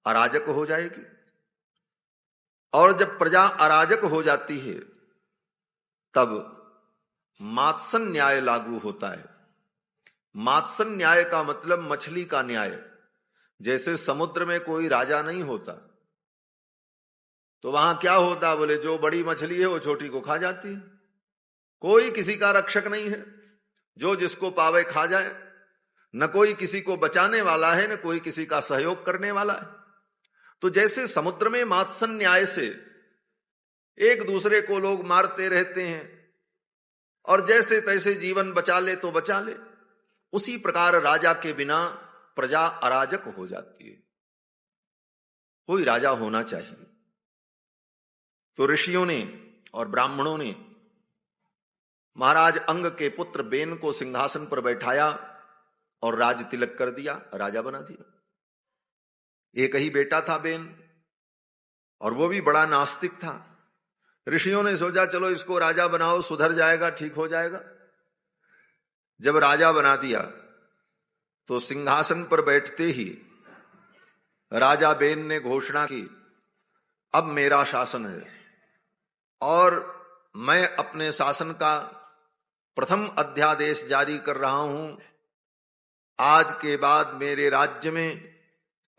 अराजक हो जाएगी। और जब प्रजा अराजक हो जाती है तब मात्सन न्याय लागू होता है। मात्सन न्याय का मतलब मछली का न्याय। जैसे समुद्र में कोई राजा नहीं होता तो वहां क्या होता, बोले जो बड़ी मछली है वो छोटी को खा जाती है। कोई किसी का रक्षक नहीं है, जो जिसको पावे खा जाए। न कोई किसी को बचाने वाला है, न कोई किसी का सहयोग करने वाला है। तो जैसे समुद्र में मात्सन न्याय से एक दूसरे को लोग मारते रहते हैं और जैसे तैसे जीवन बचा ले तो बचा ले, उसी प्रकार राजा के बिना प्रजा अराजक हो जाती है। कोई राजा होना चाहिए। तो ऋषियों ने और ब्राह्मणों ने महाराज अंग के पुत्र बेन को सिंहासन पर बैठाया और राज तिलक कर दिया, राजा बना दिया। एक ही बेटा था बेन, और वो भी बड़ा नास्तिक था। ऋषियों ने सोचा चलो इसको राजा बनाओ, सुधर जाएगा, ठीक हो जाएगा। जब राजा बना दिया तो सिंहासन पर बैठते ही राजा बेन ने घोषणा की, अब मेरा शासन है और मैं अपने शासन का प्रथम अध्यादेश जारी कर रहा हूं। आज के बाद मेरे राज्य में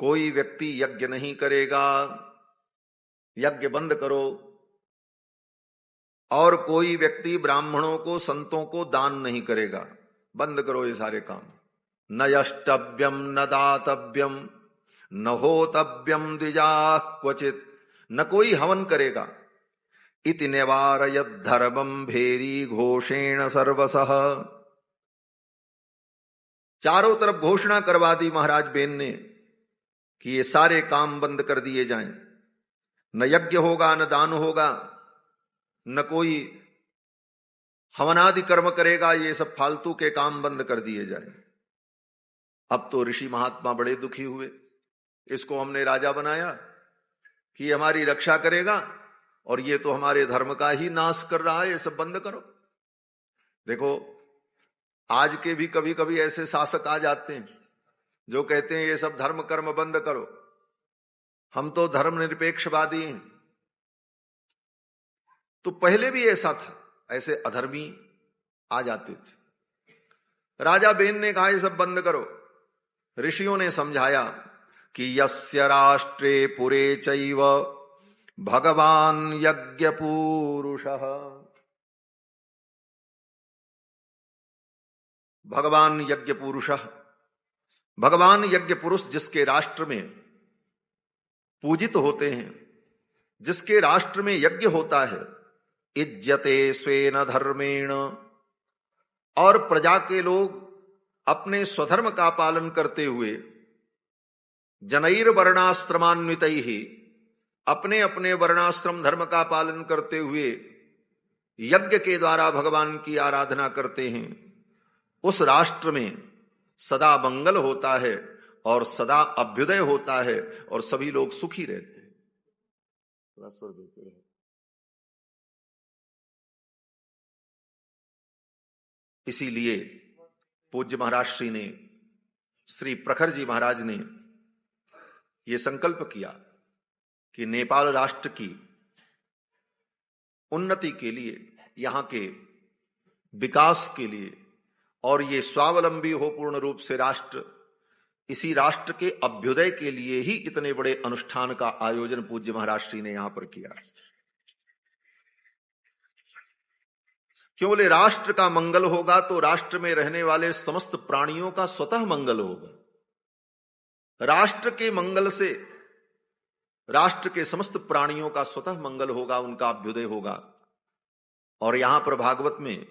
कोई व्यक्ति यज्ञ नहीं करेगा, यज्ञ बंद करो। और कोई व्यक्ति ब्राह्मणों को, संतों को दान नहीं करेगा, बंद करो ये सारे काम। न यष्टव्यम न दातव्यम न होतव्यम द्विजाः क्वचित, न कोई हवन करेगा। इति निवारयत धर्मम भेरी घोषेण सर्वसः। चारों तरफ घोषणा करवा दी महाराज बेन ने कि ये सारे काम बंद कर दिए जाएं। न यज्ञ होगा, न दान होगा, न कोई हवनादि कर्म करेगा, ये सब फालतू के काम बंद कर दिए जाएं। अब तो ऋषि महात्मा बड़े दुखी हुए। इसको हमने राजा बनाया कि हमारी रक्षा करेगा और ये तो हमारे धर्म का ही नाश कर रहा है, ये सब बंद करो। देखो आज के भी कभी कभी ऐसे शासक आ जाते हैं जो कहते हैं ये सब धर्म कर्म बंद करो, हम तो धर्मनिरपेक्षवादी हैं। तो पहले भी ऐसा था, ऐसे अधर्मी आ जाते थे। राजा बेन ने कहा ये सब बंद करो। ऋषियों ने समझाया कि यस्य राष्ट्रे पुरे चैव भगवान यज्ञ पुरुषः। भगवान यज्ञ पुरुषः, भगवान यज्ञ पुरुष जिसके राष्ट्र में पूजित होते हैं, जिसके राष्ट्र में यज्ञ होता है, इज्जते स्वेन धर्मेण, और प्रजा के लोग अपने स्वधर्म का पालन करते हुए जनैर वर्णाश्रमान्वितैः, अपने अपने वर्णाश्रम धर्म का पालन करते हुए यज्ञ के द्वारा भगवान की आराधना करते हैं, उस राष्ट्र में सदा मंगल होता है और सदा अभ्युदय होता है और सभी लोग सुखी रहते हैं। इसीलिए पूज्य महाराज श्री ने, श्री प्रखर जी महाराज ने यह संकल्प किया कि नेपाल राष्ट्र की उन्नति के लिए, यहां के विकास के लिए, और ये स्वावलंबी हो पूर्ण रूप से राष्ट्र, इसी राष्ट्र के अभ्युदय के लिए ही इतने बड़े अनुष्ठान का आयोजन पूज्य महाराज श्री ने यहां पर किया। क्यों बोले राष्ट्र का मंगल होगा तो राष्ट्र में रहने वाले समस्त प्राणियों का स्वतः मंगल होगा। राष्ट्र के मंगल से राष्ट्र के समस्त प्राणियों का स्वतः मंगल होगा, उनका अभ्युदय होगा। और यहां पर भागवत में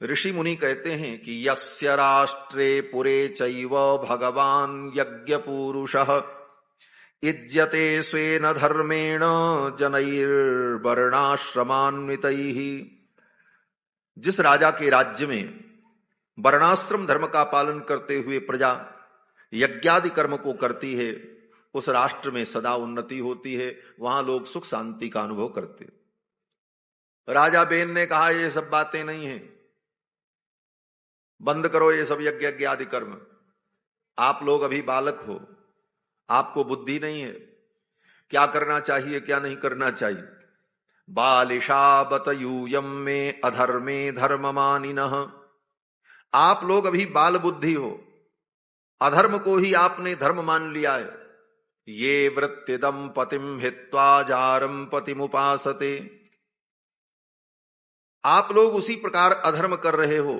ऋषि मुनि कहते हैं कि यस्य राष्ट्रे पुरे चैव भगवान यज्ञ पुरुषः इज्यते स्वेन धर्मेण जनैर्वर्णाश्रमान्वितैः। जिस राजा के राज्य में वर्णाश्रम धर्म का पालन करते हुए प्रजा यज्ञादि कर्म को करती है, उस राष्ट्र में सदा उन्नति होती है, वहां लोग सुख शांति का अनुभव करते। राजा बेन ने कहा ये सब बातें नहीं हैं, बंद करो ये सब यज्ञ आदि कर्म। आप लोग अभी बालक हो, आपको बुद्धि नहीं है, क्या करना चाहिए क्या नहीं करना चाहिए। बालिशा बतयूयम में अधर्मे धर्ममानिनः, आप लोग अभी बाल बुद्धि हो, अधर्म को ही आपने धर्म मान लिया है। ये वृत्तिदम पतिम हित्वा जारम पतिमुपासते, आप लोग उसी प्रकार अधर्म कर रहे हो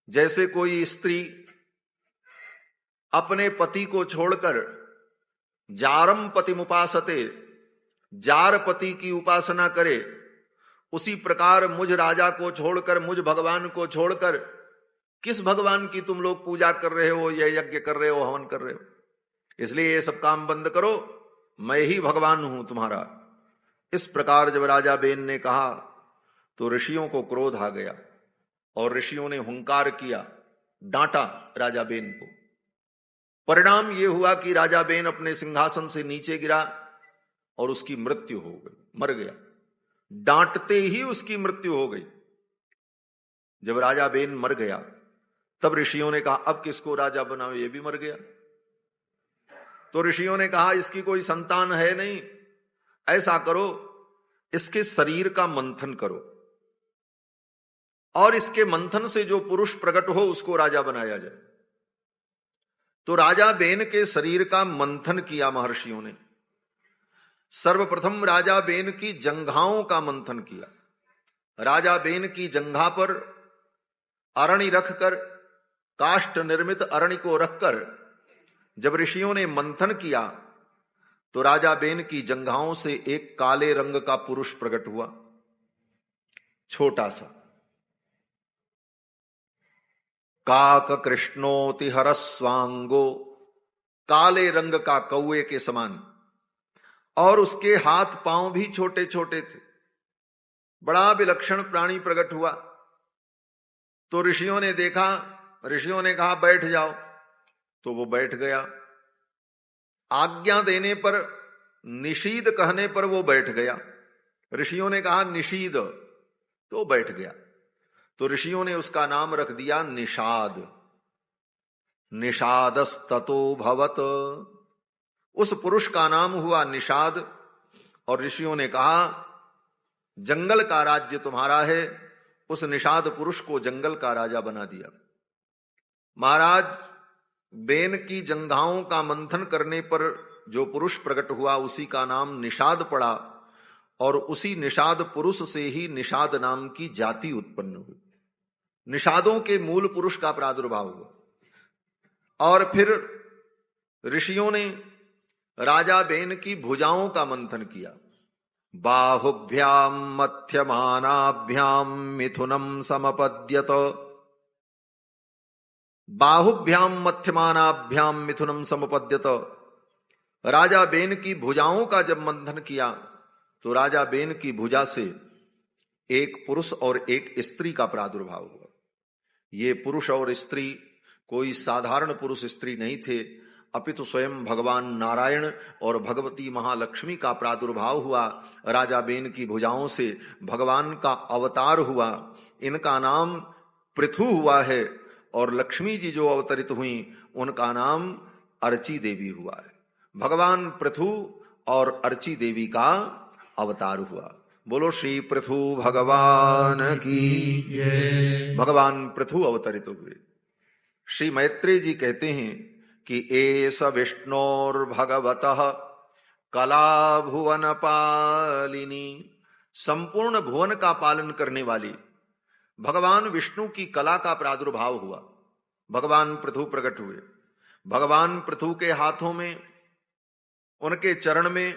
जैसे कोई स्त्री अपने पति को छोड़कर जारम पतिमुपासते, जार पति की उपासना करे, उसी प्रकार मुझ राजा को छोड़कर, मुझ भगवान को छोड़कर किस भगवान की तुम लोग पूजा कर रहे हो, यह यज्ञ कर रहे हो, हवन कर रहे हो। इसलिए ये सब काम बंद करो, मैं ही भगवान हूं तुम्हारा। इस प्रकार जब राजा बेन ने कहा तो ऋषियों को क्रोध आ गया और ऋषियों ने हुंकार किया, डांटा राजा बेन को। परिणाम यह हुआ कि राजा बेन अपने सिंहासन से नीचे गिरा और उसकी मृत्यु हो गई, मर गया। डांटते ही उसकी मृत्यु हो गई। जब राजा बेन मर गया तब ऋषियों ने कहा अब किसको राजा बनाओ, ये भी मर गया। तो ऋषियों ने कहा इसकी कोई संतान है नहीं, ऐसा करो इसके शरीर का मंथन करो और इसके मंथन से जो पुरुष प्रकट हो उसको राजा बनाया जाए। तो राजा बेन के शरीर का मंथन किया महर्षियों ने। सर्वप्रथम राजा बेन की जंघाओं का मंथन किया। राजा बेन की जंघा पर अरणि रखकर, काष्ठ निर्मित अरणि को रखकर जब ऋषियों ने मंथन किया तो राजा बेन की जंघाओं से एक काले रंग का पुरुष प्रकट हुआ, छोटा सा। काक कृष्णोति हरस्वांगो, काले रंग का कौए के समान, और उसके हाथ पांव भी छोटे छोटे थे। बड़ा विलक्षण प्राणी प्रकट हुआ। तो ऋषियों ने देखा, ऋषियों ने कहा बैठ जाओ, तो वो बैठ गया। आज्ञा देने पर, निषीद कहने पर वो बैठ गया। ऋषियों ने कहा निषीद, तो बैठ गया। तो ऋषियों ने उसका नाम रख दिया निषाद। निषादस्ततो भवत, उस पुरुष का नाम हुआ निषाद। और ऋषियों ने कहा जंगल का राज्य तुम्हारा है। उस निषाद पुरुष को जंगल का राजा बना दिया। महाराज बेन की जंघाओं का मंथन करने पर जो पुरुष प्रकट हुआ उसी का नाम निषाद पड़ा और उसी निषाद पुरुष से ही निषाद नाम की जाति उत्पन्न हुई। निषादों के मूल पुरुष का प्रादुर्भाव हुआ। और फिर ऋषियों ने राजा बेन की भुजाओं का मंथन किया। बाहुभ्याम मध्यमानाभ्याम मिथुनम समपद्यत, बाहुभ्याम मध्यमानाभ्याम मिथुनम समपद्यत। राजा बेन की भुजाओं का जब मंथन किया तो राजा बेन की भुजा से एक पुरुष और एक स्त्री का प्रादुर्भाव हुआ। ये पुरुष और स्त्री कोई साधारण पुरुष स्त्री नहीं थे, अपितु स्वयं भगवान नारायण और भगवती महालक्ष्मी का प्रादुर्भाव हुआ। राजा बेन की भुजाओं से भगवान का अवतार हुआ। इनका नाम पृथु हुआ है और लक्ष्मी जी जो अवतरित हुई उनका नाम अर्ची देवी हुआ है। भगवान पृथु और अर्ची देवी का अवतार हुआ। बोलो श्री पृथु भगवान की जय। भगवान पृथु अवतरित हुए। श्री मैत्रेय जी कहते हैं कि एस विष्णोर्भगवतः कला भुवन पालिनी, संपूर्ण भुवन का पालन करने वाली भगवान विष्णु की कला का प्रादुर्भाव हुआ। भगवान पृथु प्रकट हुए। भगवान पृथु के हाथों में, उनके चरण में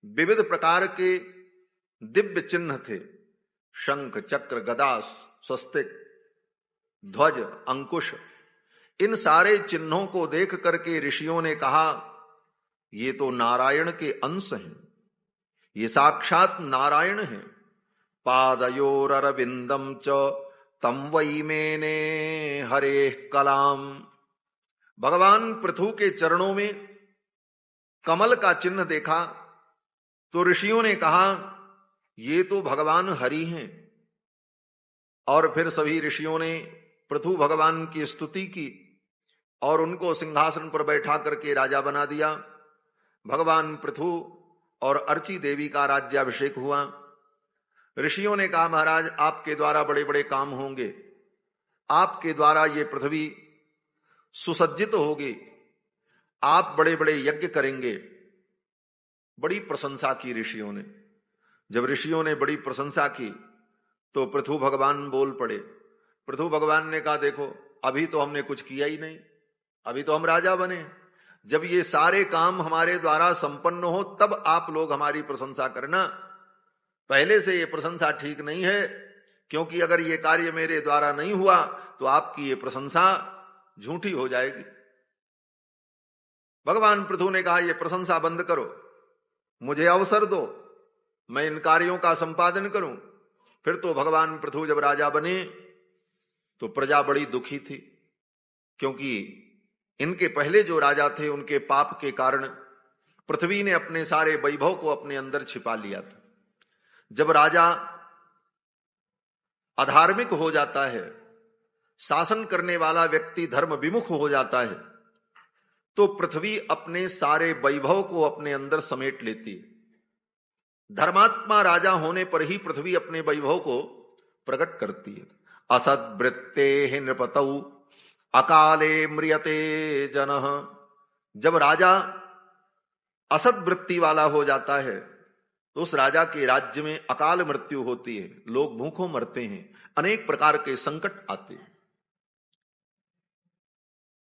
विविध प्रकार के दिव्य चिन्ह थे। शंख, चक्र, गदा, स्वस्तिक, ध्वज, अंकुश। इन सारे चिन्हों को देख करके ऋषियों ने कहा ये तो नारायण के अंश हैं, ये साक्षात नारायण हैं। पादयोररविंदम च तम वै मेने हरे कलाम। भगवान पृथु के चरणों में कमल का चिन्ह देखा तो ऋषियों ने कहा ये तो भगवान हरि हैं। और फिर सभी ऋषियों ने पृथु भगवान की स्तुति की और उनको सिंहासन पर बैठा करके राजा बना दिया। भगवान पृथु और अर्ची देवी का राज्याभिषेक हुआ। ऋषियों ने कहा, महाराज आपके द्वारा बड़े बड़े काम होंगे, आपके द्वारा ये पृथ्वी सुसज्जित होगी, आप बड़े बड़े यज्ञ करेंगे। बड़ी प्रशंसा की ऋषियों ने। जब ऋषियों ने बड़ी प्रशंसा की तो पृथु भगवान बोल पड़े। पृथु भगवान ने कहा, देखो अभी तो हमने कुछ किया ही नहीं, अभी तो हम राजा बने। जब ये सारे काम हमारे द्वारा संपन्न हो तब आप लोग हमारी प्रशंसा करना। पहले से ये प्रशंसा ठीक नहीं है, क्योंकि अगर ये कार्य मेरे द्वारा नहीं हुआ तो आपकी ये प्रशंसा झूठी हो जाएगी। भगवान पृथु ने कहा, ये प्रशंसा बंद करो, मुझे अवसर दो, मैं इन कार्यों का संपादन करूं। फिर तो भगवान पृथु जब राजा बने तो प्रजा बड़ी दुखी थी, क्योंकि इनके पहले जो राजा थे उनके पाप के कारण पृथ्वी ने अपने सारे वैभव को अपने अंदर छिपा लिया था। जब राजा अधार्मिक हो जाता है, शासन करने वाला व्यक्ति धर्म विमुख हो जाता है, तो पृथ्वी अपने सारे वैभव को अपने अंदर समेट लेती है। धर्मात्मा राजा होने पर ही पृथ्वी अपने वैभव को प्रकट करती है। असद्वृत्ते नृपतौ अकाले म्रियते जनः। जब राजा असद्वृत्ति वाला हो जाता है तो उस राजा के राज्य में अकाल मृत्यु होती है, लोग भूखों मरते हैं, अनेक प्रकार के संकट आते हैं।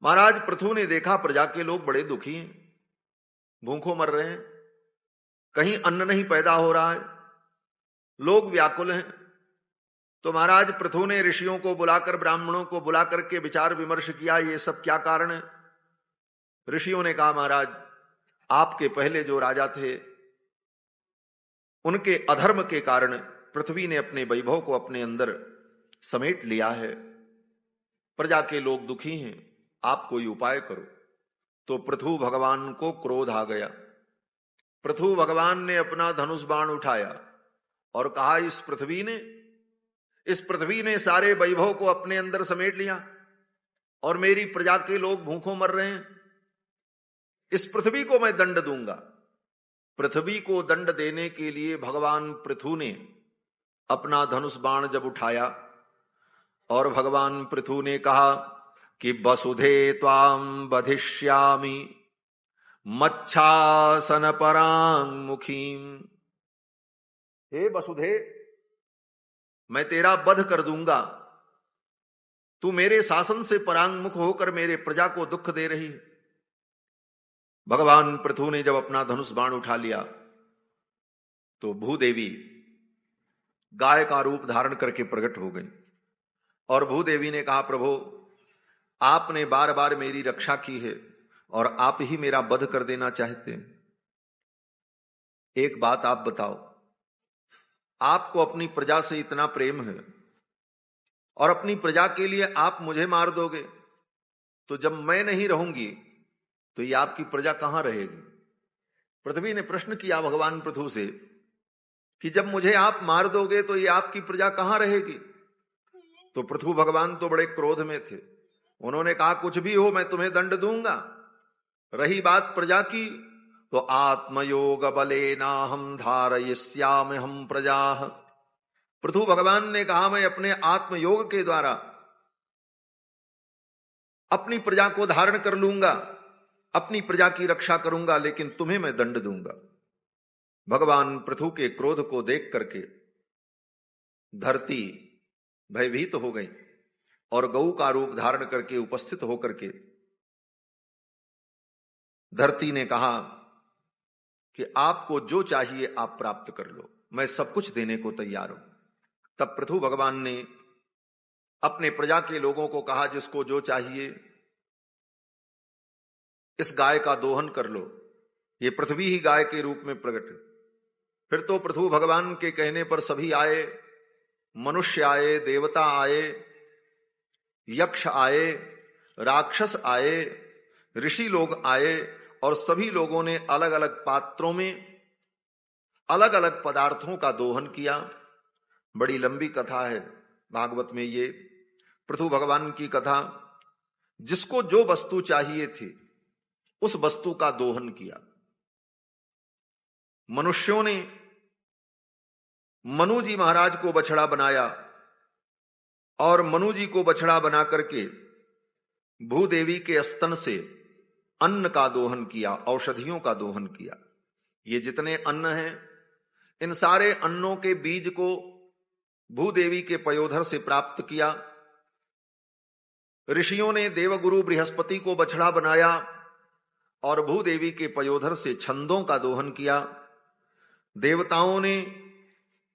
महाराज पृथु ने देखा प्रजा के लोग बड़े दुखी हैं, भूखों मर रहे हैं, कहीं अन्न नहीं पैदा हो रहा है, लोग व्याकुल हैं। तो महाराज पृथु ने ऋषियों को बुलाकर, ब्राह्मणों को बुलाकर के विचार विमर्श किया, ये सब क्या कारण है। ऋषियों ने कहा, महाराज आपके पहले जो राजा थे उनके अधर्म के कारण पृथ्वी ने अपने वैभव को अपने अंदर समेट लिया है, प्रजा के लोग दुखी हैं, आप कोई उपाय करो। तो पृथु भगवान को क्रोध आ गया। पृथु भगवान ने अपना धनुष बाण उठाया और कहा, इस पृथ्वी ने सारे वैभव को अपने अंदर समेट लिया और मेरी प्रजा के लोग भूखों मर रहे हैं, इस पृथ्वी को मैं दंड दूंगा। पृथ्वी को दंड देने के लिए भगवान पृथु ने अपना धनुष बाण जब उठाया और भगवान पृथु ने कहा कि वसुधे त्वाम बधिष्यामि मच्छासन परांगमुखीम। हे वसुधे, मैं तेरा वध कर दूंगा, तू मेरे शासन से परांगमुख होकर मेरे प्रजा को दुख दे रही है। भगवान पृथु ने जब अपना धनुष बाण उठा लिया तो भूदेवी गाय का रूप धारण करके प्रकट हो गई और भूदेवी ने कहा, प्रभु आपने बार बार मेरी रक्षा की है और आप ही मेरा वध कर देना चाहते हैं। एक बात आप बताओ, आपको अपनी प्रजा से इतना प्रेम है और अपनी प्रजा के लिए आप मुझे मार दोगे, तो जब मैं नहीं रहूंगी तो ये आपकी प्रजा कहां रहेगी। पृथ्वी ने प्रश्न किया भगवान पृथु से कि जब मुझे आप मार दोगे तो ये आपकी प्रजा कहां रहेगी। तो पृथु भगवान तो बड़े क्रोध में थे, उन्होंने कहा, कुछ भी हो मैं तुम्हें दंड दूंगा। रही बात प्रजा की, तो आत्मयोग बलेना हम धारयिष्यामि हम प्रजा। पृथु भगवान ने कहा, मैं अपने आत्मयोग के द्वारा अपनी प्रजा को धारण कर लूंगा, अपनी प्रजा की रक्षा करूंगा, लेकिन तुम्हें मैं दंड दूंगा। भगवान पृथु के क्रोध को देख करके धरती भयभीत हो गई और गऊ का रूप धारण करके उपस्थित होकर के धरती ने कहा कि आपको जो चाहिए आप प्राप्त कर लो, मैं सब कुछ देने को तैयार हूं। तब पृथु भगवान ने अपने प्रजा के लोगों को कहा, जिसको जो चाहिए इस गाय का दोहन कर लो, ये पृथ्वी ही गाय के रूप में प्रकट। फिर तो पृथु भगवान के कहने पर सभी आए, मनुष्य आए, देवता आए, यक्ष आए, राक्षस आए, ऋषि लोग आए और सभी लोगों ने अलग अलग पात्रों में अलग अलग पदार्थों का दोहन किया। बड़ी लंबी कथा है भागवत में ये पृथु भगवान की कथा। जिसको जो वस्तु चाहिए थी उस वस्तु का दोहन किया। मनुष्यों ने मनु जी महाराज को बछड़ा बनाया और मनु जी को बछड़ा बना करके भूदेवी के स्तन से अन्न का दोहन किया, औषधियों का दोहन किया। ये जितने अन्न हैं, इन सारे अन्नों के बीज को भूदेवी के पयोधर से प्राप्त किया। ऋषियों ने देवगुरु बृहस्पति को बछड़ा बनाया और भूदेवी के पयोधर से छंदों का दोहन किया। देवताओं ने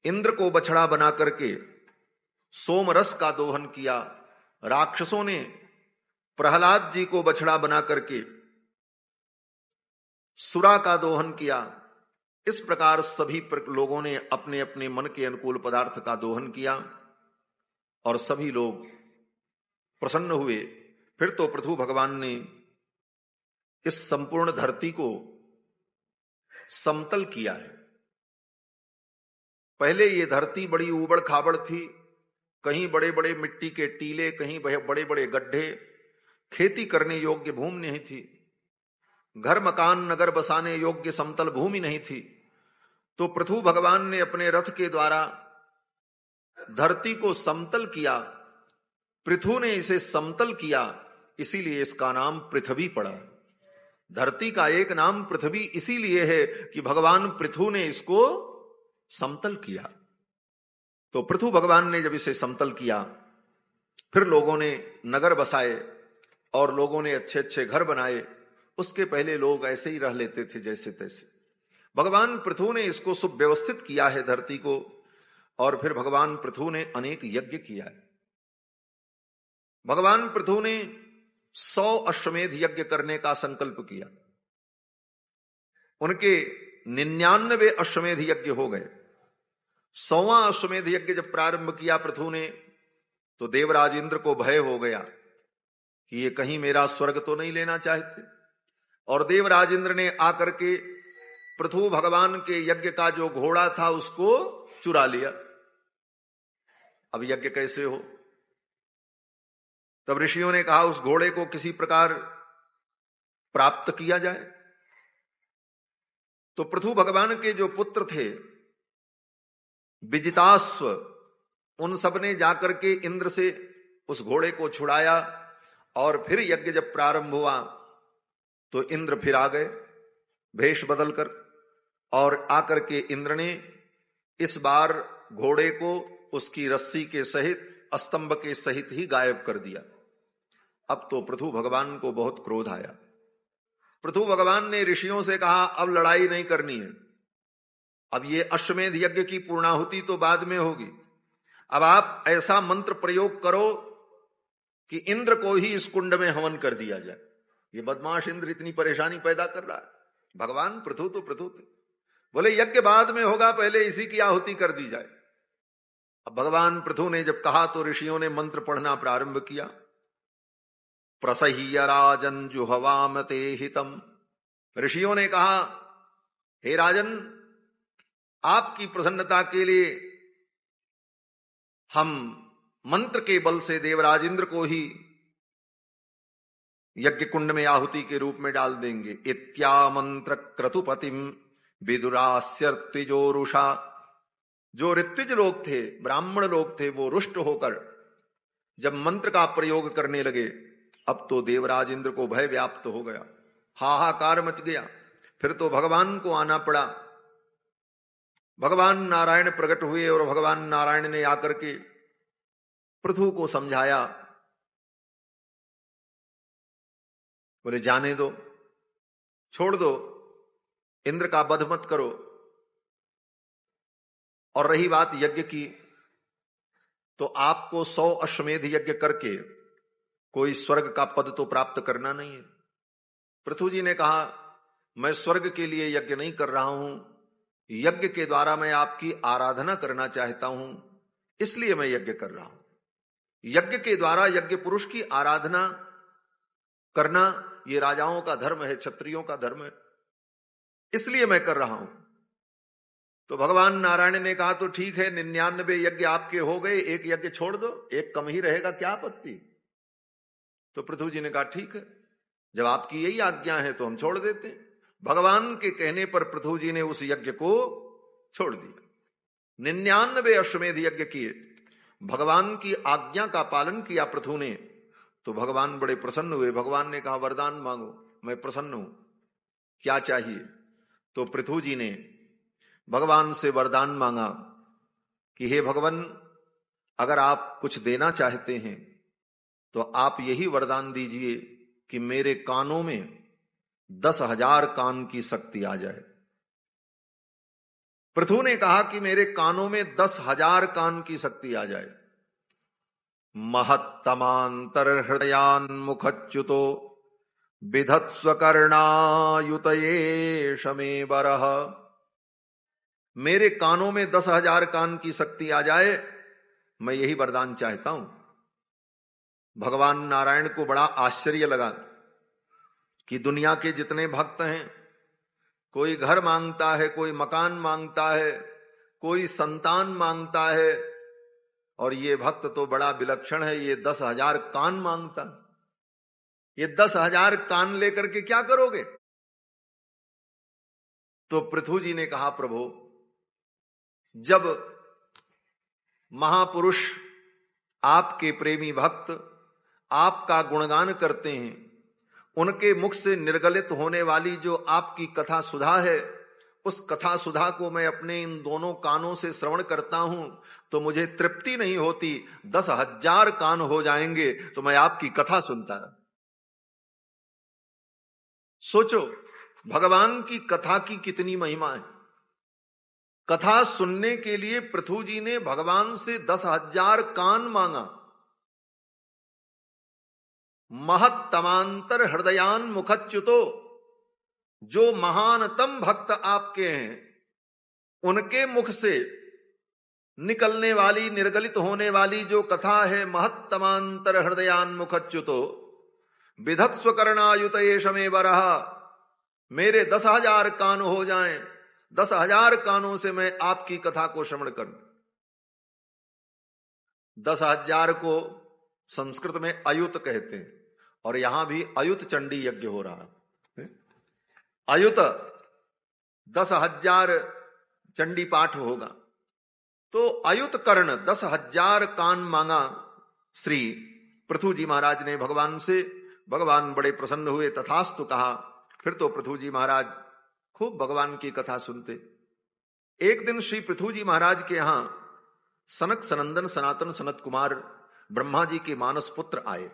इंद्र को बछड़ा बना करके सोमरस का दोहन किया। राक्षसों ने प्रहलाद जी को बछड़ा बना करके सुरा का दोहन किया। इस प्रकार सभी लोगों ने अपने अपने मन के अनुकूल पदार्थ का दोहन किया और सभी लोग प्रसन्न हुए। फिर तो पृथु भगवान ने इस संपूर्ण धरती को समतल किया है। पहले ये धरती बड़ी उबड़ खाबड़ थी, कहीं बड़े बड़े मिट्टी के टीले, कहीं बड़े बड़े गड्ढे, खेती करने योग्य भूमि नहीं थी, घर मकान नगर बसाने योग्य समतल भूमि नहीं थी। तो पृथु भगवान ने अपने रथ के द्वारा धरती को समतल किया। पृथु ने इसे समतल किया, इसीलिए इसका नाम पृथ्वी पड़ा। धरती का एक नाम पृथ्वी इसीलिए है कि भगवान पृथु ने इसको समतल किया। तो पृथु भगवान ने जब इसे समतल किया, फिर लोगों ने नगर बसाए और लोगों ने अच्छे अच्छे घर बनाए। उसके पहले लोग ऐसे ही रह लेते थे जैसे तैसे। भगवान पृथु ने इसको सुव्यवस्थित किया है धरती को, और फिर भगवान पृथु ने अनेक यज्ञ किया है। भगवान पृथु ने 100 अश्वमेध यज्ञ करने का संकल्प किया। उनके 99 अश्वमेध यज्ञ हो गए। 100वां अश्वमेध यज्ञ जब प्रारंभ किया पृथु ने, तो देवराज इंद्र को भय हो गया कि ये कहीं मेरा स्वर्ग तो नहीं लेना चाहते। और देवराज इंद्र ने आकर के पृथु भगवान के यज्ञ का जो घोड़ा था उसको चुरा लिया। अब यज्ञ कैसे हो? तब ऋषियों ने कहा उस घोड़े को किसी प्रकार प्राप्त किया जाए। तो पृथु भगवान के जो पुत्र थे विजिताश्व, उन सब ने जाकर के इंद्र से उस घोड़े को छुड़ाया। और फिर यज्ञ जब प्रारंभ हुआ तो इंद्र फिर आ गए भेष बदलकर, और आकर के इंद्र ने इस बार घोड़े को उसकी रस्सी के सहित, स्तंभ के सहित ही गायब कर दिया। अब तो पृथु भगवान को बहुत क्रोध आया। पृथु भगवान ने ऋषियों से कहा अब लड़ाई नहीं करनी है, अब ये अश्वमेध यज्ञ की पूर्णाहुति तो बाद में होगी। अब आप ऐसा मंत्र प्रयोग करो कि इंद्र को ही इस कुंड में हवन कर दिया जाए। ये बदमाश इंद्र इतनी परेशानी पैदा कर रहा है। भगवान पृथु तो पृथु थे, बोले यज्ञ बाद में होगा, पहले इसी की आहुति कर दी जाए। अब भगवान पृथु ने जब कहा तो ऋषियों ने मंत्र पढ़ना प्रारंभ किया। प्रसह्य राजन जुहवाम ते हितम। ऋषियों ने कहा हे राजन, आपकी प्रसन्नता के लिए हम मंत्र के बल से देवराज इंद्र को ही यज्ञ कुंड में आहुति के रूप में डाल देंगे। इत्या मंत्र क्रतुपतिम विदुरास्यर्त्विजोरुषा। जो ऋत्विज लोग थे, ब्राह्मण लोग थे, वो रुष्ट होकर जब मंत्र का प्रयोग करने लगे, अब तो देवराज इंद्र को भय व्याप्त हो गया, हाहाकार मच गया। फिर तो भगवान को आना पड़ा। भगवान नारायण प्रकट हुए और भगवान नारायण ने आकर के पृथु को समझाया, बोले जाने दो, छोड़ दो, इंद्र का वध मत करो। और रही बात यज्ञ की, तो आपको 100 अश्वमेध यज्ञ करके कोई स्वर्ग का पद तो प्राप्त करना नहीं है। पृथु जी ने कहा मैं स्वर्ग के लिए यज्ञ नहीं कर रहा हूं, यज्ञ के द्वारा मैं आपकी आराधना करना चाहता हूं, इसलिए मैं यज्ञ कर रहा हूं। यज्ञ के द्वारा यज्ञ पुरुष की आराधना करना ये राजाओं का धर्म है, क्षत्रियों का धर्म है, इसलिए मैं कर रहा हूं। तो भगवान नारायण ने कहा तो ठीक है, 99 यज्ञ आपके हो गए, एक यज्ञ छोड़ दो, एक कम ही रहेगा, क्या आपत्ति। तो पृथु जी ने कहा ठीक है, जब आपकी यही आज्ञा है तो हम छोड़ देते हैं। भगवान के कहने पर पृथु जी ने उस यज्ञ को छोड़ दिया। 99 अश्वमेध यज्ञ किए, भगवान की आज्ञा का पालन किया पृथु ने, तो भगवान बड़े प्रसन्न हुए। भगवान ने कहा वरदान मांगो, मैं प्रसन्न हूं, क्या चाहिए? तो पृथु जी ने भगवान से वरदान मांगा कि हे भगवान, अगर आप कुछ देना चाहते हैं तो आप यही वरदान दीजिए कि मेरे कानों में 10,000 कान की शक्ति आ जाए। पृथु ने कहा कि मेरे कानों में 10,000 कान की शक्ति आ जाए। महत्तमांतर हृदयान मुखच्युतो विधत्स्वकर्णायुतये शमे बरह। मेरे कानों में 10,000 कान की शक्ति आ जाए, मैं यही वरदान चाहता हूं। भगवान नारायण को बड़ा आश्चर्य लगा कि दुनिया के जितने भक्त हैं, कोई घर मांगता है, कोई मकान मांगता है, कोई संतान मांगता है, और ये भक्त तो बड़ा विलक्षण है, ये 10,000 कान मांगता। ये 10,000 कान लेकर के क्या करोगे? तो पृथु जी ने कहा प्रभु, जब महापुरुष आपके प्रेमी भक्त आपका गुणगान करते हैं, उनके मुख से निर्गलित होने वाली जो आपकी कथा सुधा है, उस कथा सुधा को मैं अपने इन दोनों कानों से श्रवण करता हूं तो मुझे तृप्ति नहीं होती। 10,000 कान हो जाएंगे तो मैं आपकी कथा सुनता रहा। सोचो भगवान की कथा की कितनी महिमा है। कथा सुनने के लिए पृथु जी ने भगवान से 10,000 कान मांगा। महत्तमांतर हृदयान मुखच्युतो, जो महानतम भक्त आपके हैं, उनके मुख से निकलने वाली, निर्गलित होने वाली जो कथा है, महत्तमांतर हृदयान मुखच्युतो विधत्स्व कर्णायुतये शमे बरह। मेरे 10,000 कान हो जाएं, 10,000 कानों से मैं आपकी कथा को श्रवण करूं। 10,000 को संस्कृत में अयुत कहते हैं, और यहां भी अयुत चंडी यज्ञ हो रहा है। अयुत 10,000 चंडी पाठ होगा। तो अयुत कर्ण 10,000 कान मांगा श्री पृथु जी महाराज ने भगवान से। भगवान बड़े प्रसन्न हुए, तथास्तु कहा। फिर तो पृथु जी महाराज खूब भगवान की कथा सुनते। एक दिन श्री पृथु जी महाराज के यहां सनक सनंदन सनातन सनत कुमार ब्रह्मा जी के मानस पुत्र आए।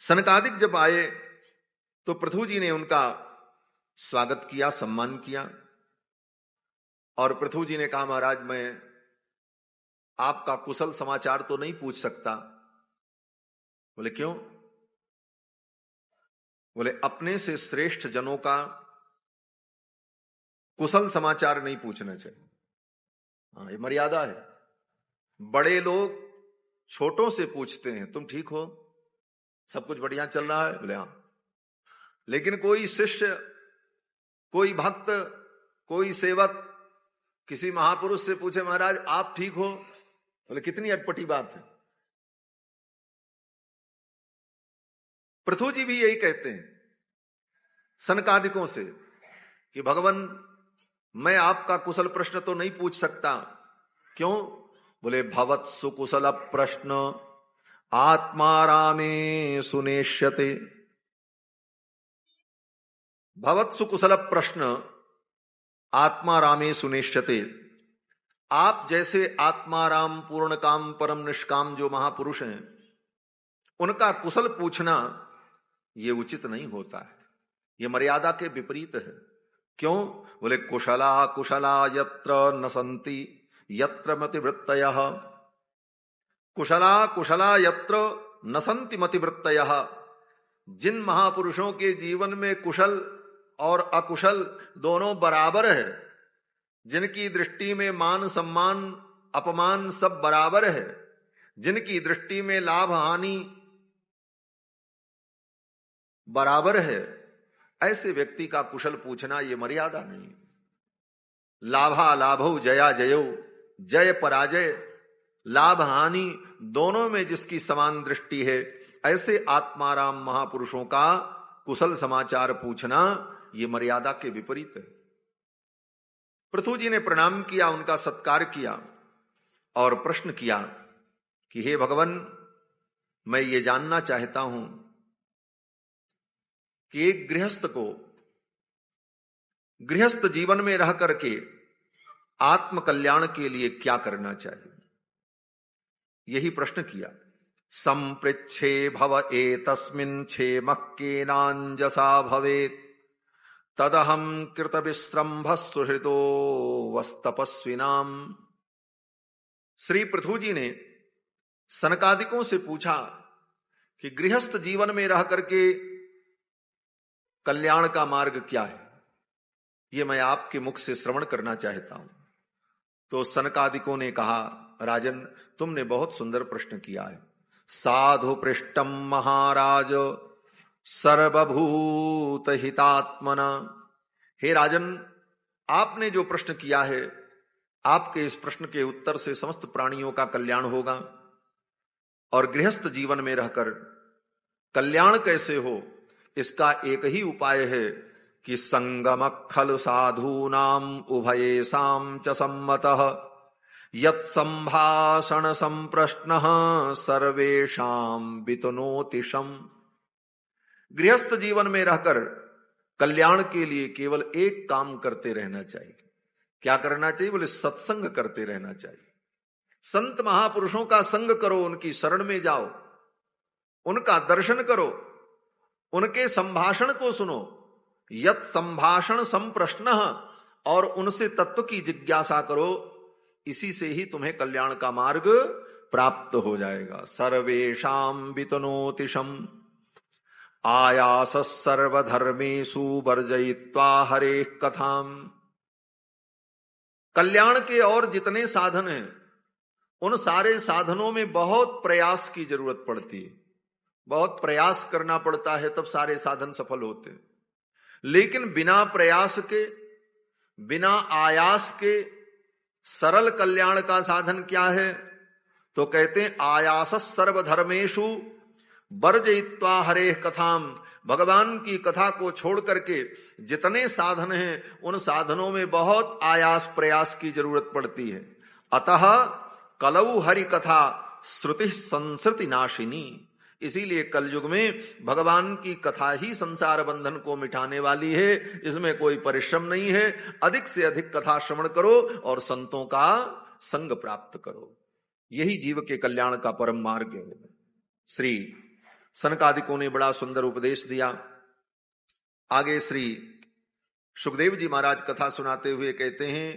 सनकादिक जब आए तो पृथु जी ने उनका स्वागत किया, सम्मान किया, और पृथु जी ने कहा महाराज, मैं आपका कुशल समाचार तो नहीं पूछ सकता। बोले क्यों? बोले अपने से श्रेष्ठ जनों का कुशल समाचार नहीं पूछना चाहिए। हाँ, ये मर्यादा है। बड़े लोग छोटों से पूछते हैं, तुम ठीक हो, सब कुछ बढ़िया चल रहा है? बोले हाँ। लेकिन कोई शिष्य, कोई भक्त, कोई सेवक किसी महापुरुष से पूछे महाराज आप ठीक हो, बोले कितनी अटपटी बात है। पृथु जी भी यही कहते हैं सनकादिकों से कि भगवान, मैं आपका कुशल प्रश्न तो नहीं पूछ सकता। क्यों? बोले भवत् सुकुशल प्रश्न आत्मारामे सुनेष्यते। भवत् सुकुशल प्रश्न आत्मारामे सुनेष्यते। आप जैसे आत्माराम, पूर्ण काम, परम निष्काम जो महापुरुष हैं, उनका कुशल पूछना ये उचित नहीं होता है, ये मर्यादा के विपरीत है। क्यों? बोले कुशला कुशला यत्र न सन्ति यत्र मतिवृत्तयः। कुशला कुशला यत्र न सन्ति मतिवृत्तयः। जिन महापुरुषों के जीवन में कुशल और अकुशल दोनों बराबर है, जिनकी दृष्टि में मान सम्मान अपमान सब बराबर है, जिनकी दृष्टि में लाभ हानि बराबर है, ऐसे व्यक्ति का कुशल पूछना ये मर्यादा नहीं। लाभा लाभौ जया जयो, जय पराजय, लाभ हानि दोनों में जिसकी समान दृष्टि है, ऐसे आत्माराम महापुरुषों का कुशल समाचार पूछना ये मर्यादा के विपरीत है। पृथु जी ने प्रणाम किया, उनका सत्कार किया और प्रश्न किया कि हे भगवान, मैं ये जानना चाहता हूं कि एक गृहस्थ को गृहस्थ जीवन में रह करके आत्म कल्याण के लिए क्या करना चाहिए। यही प्रश्न किया। संपृच्छे भव एतस्मिन् क्षेमः केनांजसा भवेत् तदहं कृत विश्रम्भः सुहृदो वस्तपस्विनाम। श्री पृथु जी ने सनकादिकों से पूछा कि गृहस्थ जीवन में रह करके कल्याण का मार्ग क्या है, ये मैं आपके मुख से श्रवण करना चाहता हूं। तो सनकादिकों ने कहा, राजन, तुमने बहुत सुंदर प्रश्न किया है। साधु पृष्टम महाराज सर्वभूत हितात्मना। हे राजन, आपने जो प्रश्न किया है, आपके इस प्रश्न के उत्तर से समस्त प्राणियों का कल्याण होगा। और गृहस्थ जीवन में रहकर कल्याण कैसे हो, इसका एक ही उपाय है कि संगम खलु साधूनाम उभयेषां च सम्मतः यत् संभाषण संप्रश्नः सर्वेषां वितनोतिशम्। गृहस्थ जीवन में रहकर कल्याण के लिए केवल एक काम करते रहना चाहिए। क्या करना चाहिए? बोले सत्संग करते रहना चाहिए। संत महापुरुषों का संग करो, उनकी शरण में जाओ, उनका दर्शन करो, उनके संभाषण को सुनो। यत् संभाषण संप्रश्नः, और उनसे तत्व की जिज्ञासा करो। इसी से ही तुम्हें कल्याण का मार्ग प्राप्त हो जाएगा। सर्वेषां वितनोतिशम् आयास सर्वधर्मेषु वर्जयित्वा हरेः कथाम्। कल्याण के और जितने साधन हैं, उन सारे साधनों में बहुत प्रयास की जरूरत पड़ती है। बहुत प्रयास करना पड़ता है, तब सारे साधन सफल होते हैं। लेकिन बिना प्रयास के, बिना आयास के सरल कल्याण का साधन क्या है? तो कहते हैं आयास सर्वधर्मेषु वर्जयित्वा हरेः कथाम। भगवान की कथा को छोड़ करके जितने साधन हैं, उन साधनों में बहुत आयास प्रयास की जरूरत पड़ती है। अतः कलौ हरि कथा श्रुति संसृति नाशिनी। इसीलिए कलयुग में भगवान की कथा ही संसार बंधन को मिटाने वाली है। इसमें कोई परिश्रम नहीं है। अधिक से अधिक कथा श्रवण करो और संतों का संग प्राप्त करो। यही जीव के कल्याण का परम मार्ग है। श्री सनकादिकों ने बड़ा सुंदर उपदेश दिया। आगे श्री सुखदेव जी महाराज कथा सुनाते हुए कहते हैं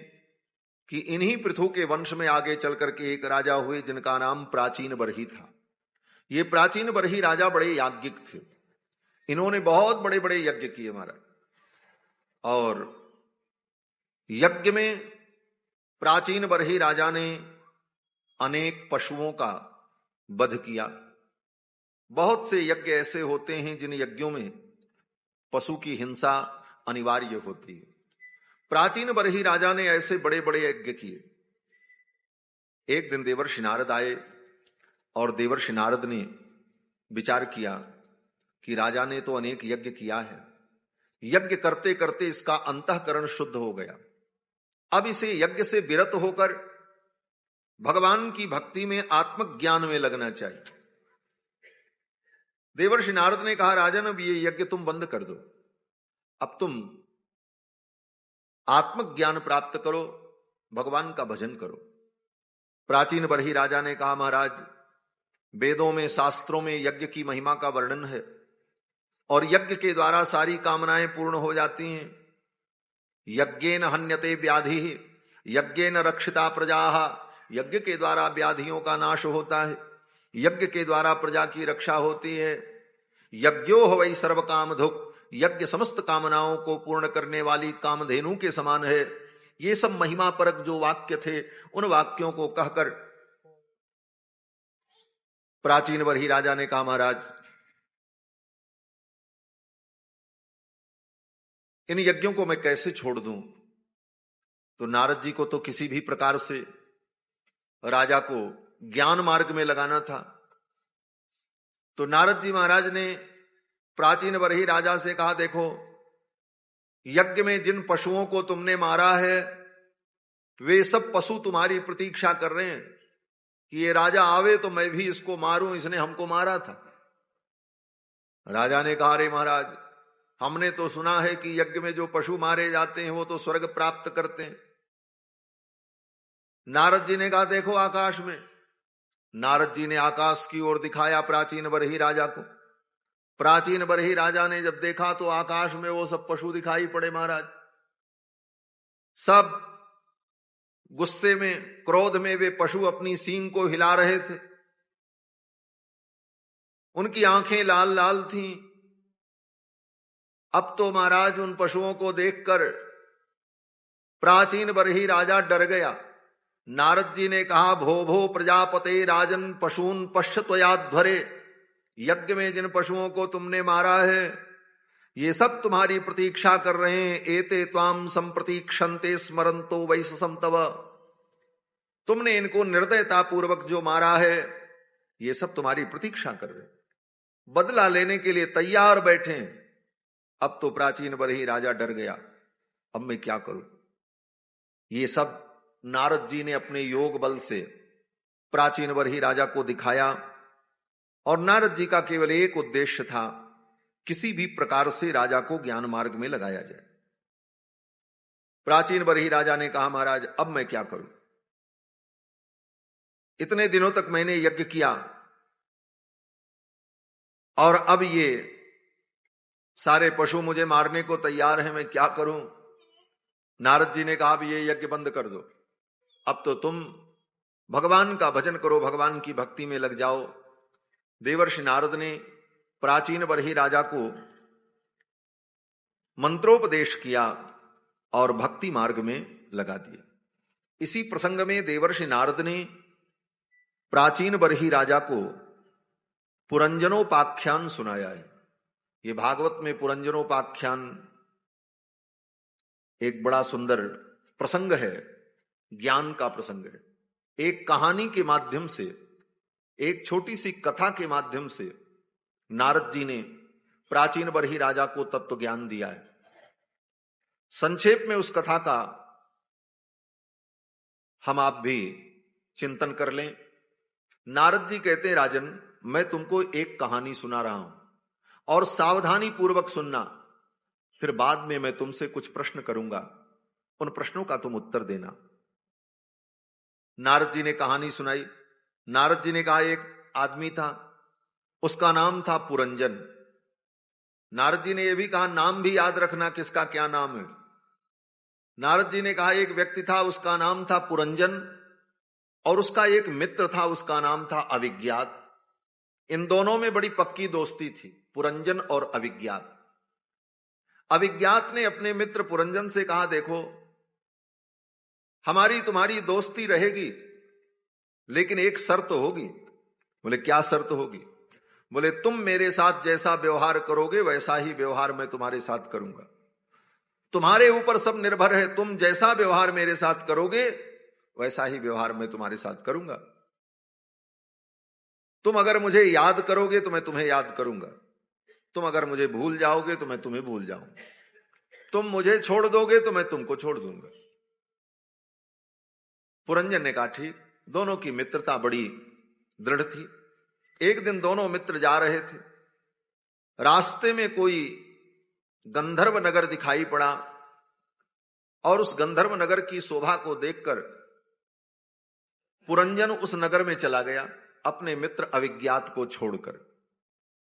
कि इन्हीं पृथु के वंश में आगे चल करके एक राजा हुए जिनका नाम प्राचीन बरही था। ये प्राचीन बरही राजा बड़े याज्ञिक थे। इन्होंने बहुत बड़े बड़े यज्ञ किए महाराज। और यज्ञ में प्राचीन बरही राजा ने अनेक पशुओं का वध किया। बहुत से यज्ञ ऐसे होते हैं जिन यज्ञों में पशु की हिंसा अनिवार्य होती है। प्राचीन बरही राजा ने ऐसे बड़े बड़े यज्ञ किए। एक दिन देवर्षि नारद आए और देवर्षि नारद ने विचार किया कि राजा ने तो अनेक यज्ञ किया है, यज्ञ करते करते इसका अंतःकरण शुद्ध हो गया। अब इसे यज्ञ से विरत होकर भगवान की भक्ति में आत्मज्ञान में लगना चाहिए। देवर्षि नारद ने कहा, राजन, अब ये यज्ञ तुम बंद कर दो, अब तुम आत्मज्ञान प्राप्त करो, भगवान का भजन करो। प्राचीन बरही राजा ने कहा, महाराज, वेदों में शास्त्रों में यज्ञ की महिमा का वर्णन है और यज्ञ के द्वारा सारी कामनाएं पूर्ण हो जाती हैं। यज्ञेन हन्यते व्याधि यज्ञेन रक्षिता प्रजाः। यज्ञ के द्वारा व्याधियों का नाश होता है, यज्ञ के द्वारा प्रजा की रक्षा होती है। यज्ञो वै सर्व कामधुक्। यज्ञ समस्त कामनाओं को पूर्ण करने वाली कामधेनु के समान है। ये सब महिमा परक जो वाक्य थे, उन वाक्यों को कहकर प्राचीन बरही राजा ने कहा, महाराज, इन यज्ञों को मैं कैसे छोड़ दूं? तो नारद जी को तो किसी भी प्रकार से राजा को ज्ञान मार्ग में लगाना था। तो नारद जी महाराज ने प्राचीन बरही राजा से कहा, देखो यज्ञ में जिन पशुओं को तुमने मारा है वे सब पशु तुम्हारी प्रतीक्षा कर रहे हैं कि ये राजा आवे तो मैं भी इसको मारूं, इसने हमको मारा था। राजा ने कहा, अरे महाराज, हमने तो सुना है कि यज्ञ में जो पशु मारे जाते हैं वो तो स्वर्ग प्राप्त करते हैं। नारद जी ने कहा, देखो आकाश में। नारद जी ने आकाश की ओर दिखाया प्राचीन बरही राजा को। प्राचीन बरही राजा ने जब देखा तो आकाश में वो सब पशु दिखाई पड़े महाराज। सब गुस्से में, क्रोध में वे पशु अपनी सींग को हिला रहे थे। उनकी आंखें लाल लाल थीं। अब तो महाराज उन पशुओं को देखकर प्राचीन बरही राजा डर गया। नारद जी ने कहा, भो भो प्रजापते राजन पशून पश्यत्वयाध्वरे, यज्ञ में जिन पशुओं को तुमने मारा है ये सब तुम्हारी प्रतीक्षा कर रहे हैं। एते त्वाम संप्रतीक्षन्ते स्मरंतो वैससं तव, तुमने इनको निर्दयता पूर्वक जो मारा है ये सब तुम्हारी प्रतीक्षा कर रहे हैं, बदला लेने के लिए तैयार बैठे हैं। अब तो प्राचीन बरही राजा डर गया, अब मैं क्या करूं। ये सब नारद जी ने अपने योग बल से प्राचीन बरही राजा को दिखाया और नारद जी का केवल एक उद्देश्य था, किसी भी प्रकार से राजा को ज्ञान मार्ग में लगाया जाए। प्राचीन बरही राजा ने कहा, महाराज अब मैं क्या करूं, इतने दिनों तक मैंने यज्ञ किया और अब ये सारे पशु मुझे मारने को तैयार हैं, मैं क्या करूं। नारद जी ने कहा, अब ये यज्ञ बंद कर दो, अब तो तुम भगवान का भजन करो, भगवान की भक्ति में लग जाओ। देवर्षि नारद ने प्राचीन बरही राजा को मंत्रोपदेश किया और भक्ति मार्ग में लगा दिया। इसी प्रसंग में देवर्षि नारद ने प्राचीन बरही राजा को पुरंजनोपाख्यान सुनाया है। ये भागवत में पुरंजनोपाख्यान एक बड़ा सुंदर प्रसंग है, ज्ञान का प्रसंग है। एक कहानी के माध्यम से, एक छोटी सी कथा के माध्यम से नारद जी ने प्राचीन बरही राजा को तत्व ज्ञान दिया है। संक्षेप में उस कथा का हम आप भी चिंतन कर लें। नारद जी कहते हैं, राजन मैं तुमको एक कहानी सुना रहा हूं और सावधानी पूर्वक सुनना, फिर बाद में मैं तुमसे कुछ प्रश्न करूंगा, उन प्रश्नों का तुम उत्तर देना। नारद जी ने कहानी सुनाई। नारद जी ने कहा, एक आदमी था, उसका नाम था पुरंजन। नारद जी ने यह भी कहा, नाम भी याद रखना किसका क्या नाम है। नारद जी ने कहा, एक व्यक्ति था, उसका नाम था पुरंजन और उसका एक मित्र था, उसका नाम था अविज्ञात। इन दोनों में बड़ी पक्की दोस्ती थी, पुरंजन और अविज्ञात। अविज्ञात ने अपने मित्र पुरंजन से कहा, देखो हमारी तुम्हारी दोस्ती रहेगी लेकिन एक शर्त होगी। बोले क्या शर्त होगी? बोले तुम मेरे साथ जैसा व्यवहार करोगे वैसा ही व्यवहार मैं तुम्हारे साथ करूंगा। तुम्हारे ऊपर सब निर्भर है, तुम जैसा व्यवहार मेरे साथ करोगे वैसा ही व्यवहार मैं तुम्हारे साथ करूंगा। तुम अगर मुझे याद करोगे तो मैं तुम्हें याद करूंगा, तुम अगर मुझे भूल जाओगे तो मैं तुम्हें भूल जाऊंगा, तुम मुझे छोड़ दोगे तो मैं तुमको छोड़ दूंगा। पुरंजन ने कहा ठीक। दोनों की मित्रता बड़ी दृढ़ थी। एक दिन दोनों मित्र जा रहे थे, रास्ते में कोई गंधर्व नगर दिखाई पड़ा और उस गंधर्व नगर की शोभा को देखकर पुरंजन उस नगर में चला गया अपने मित्र अविज्ञात को छोड़कर।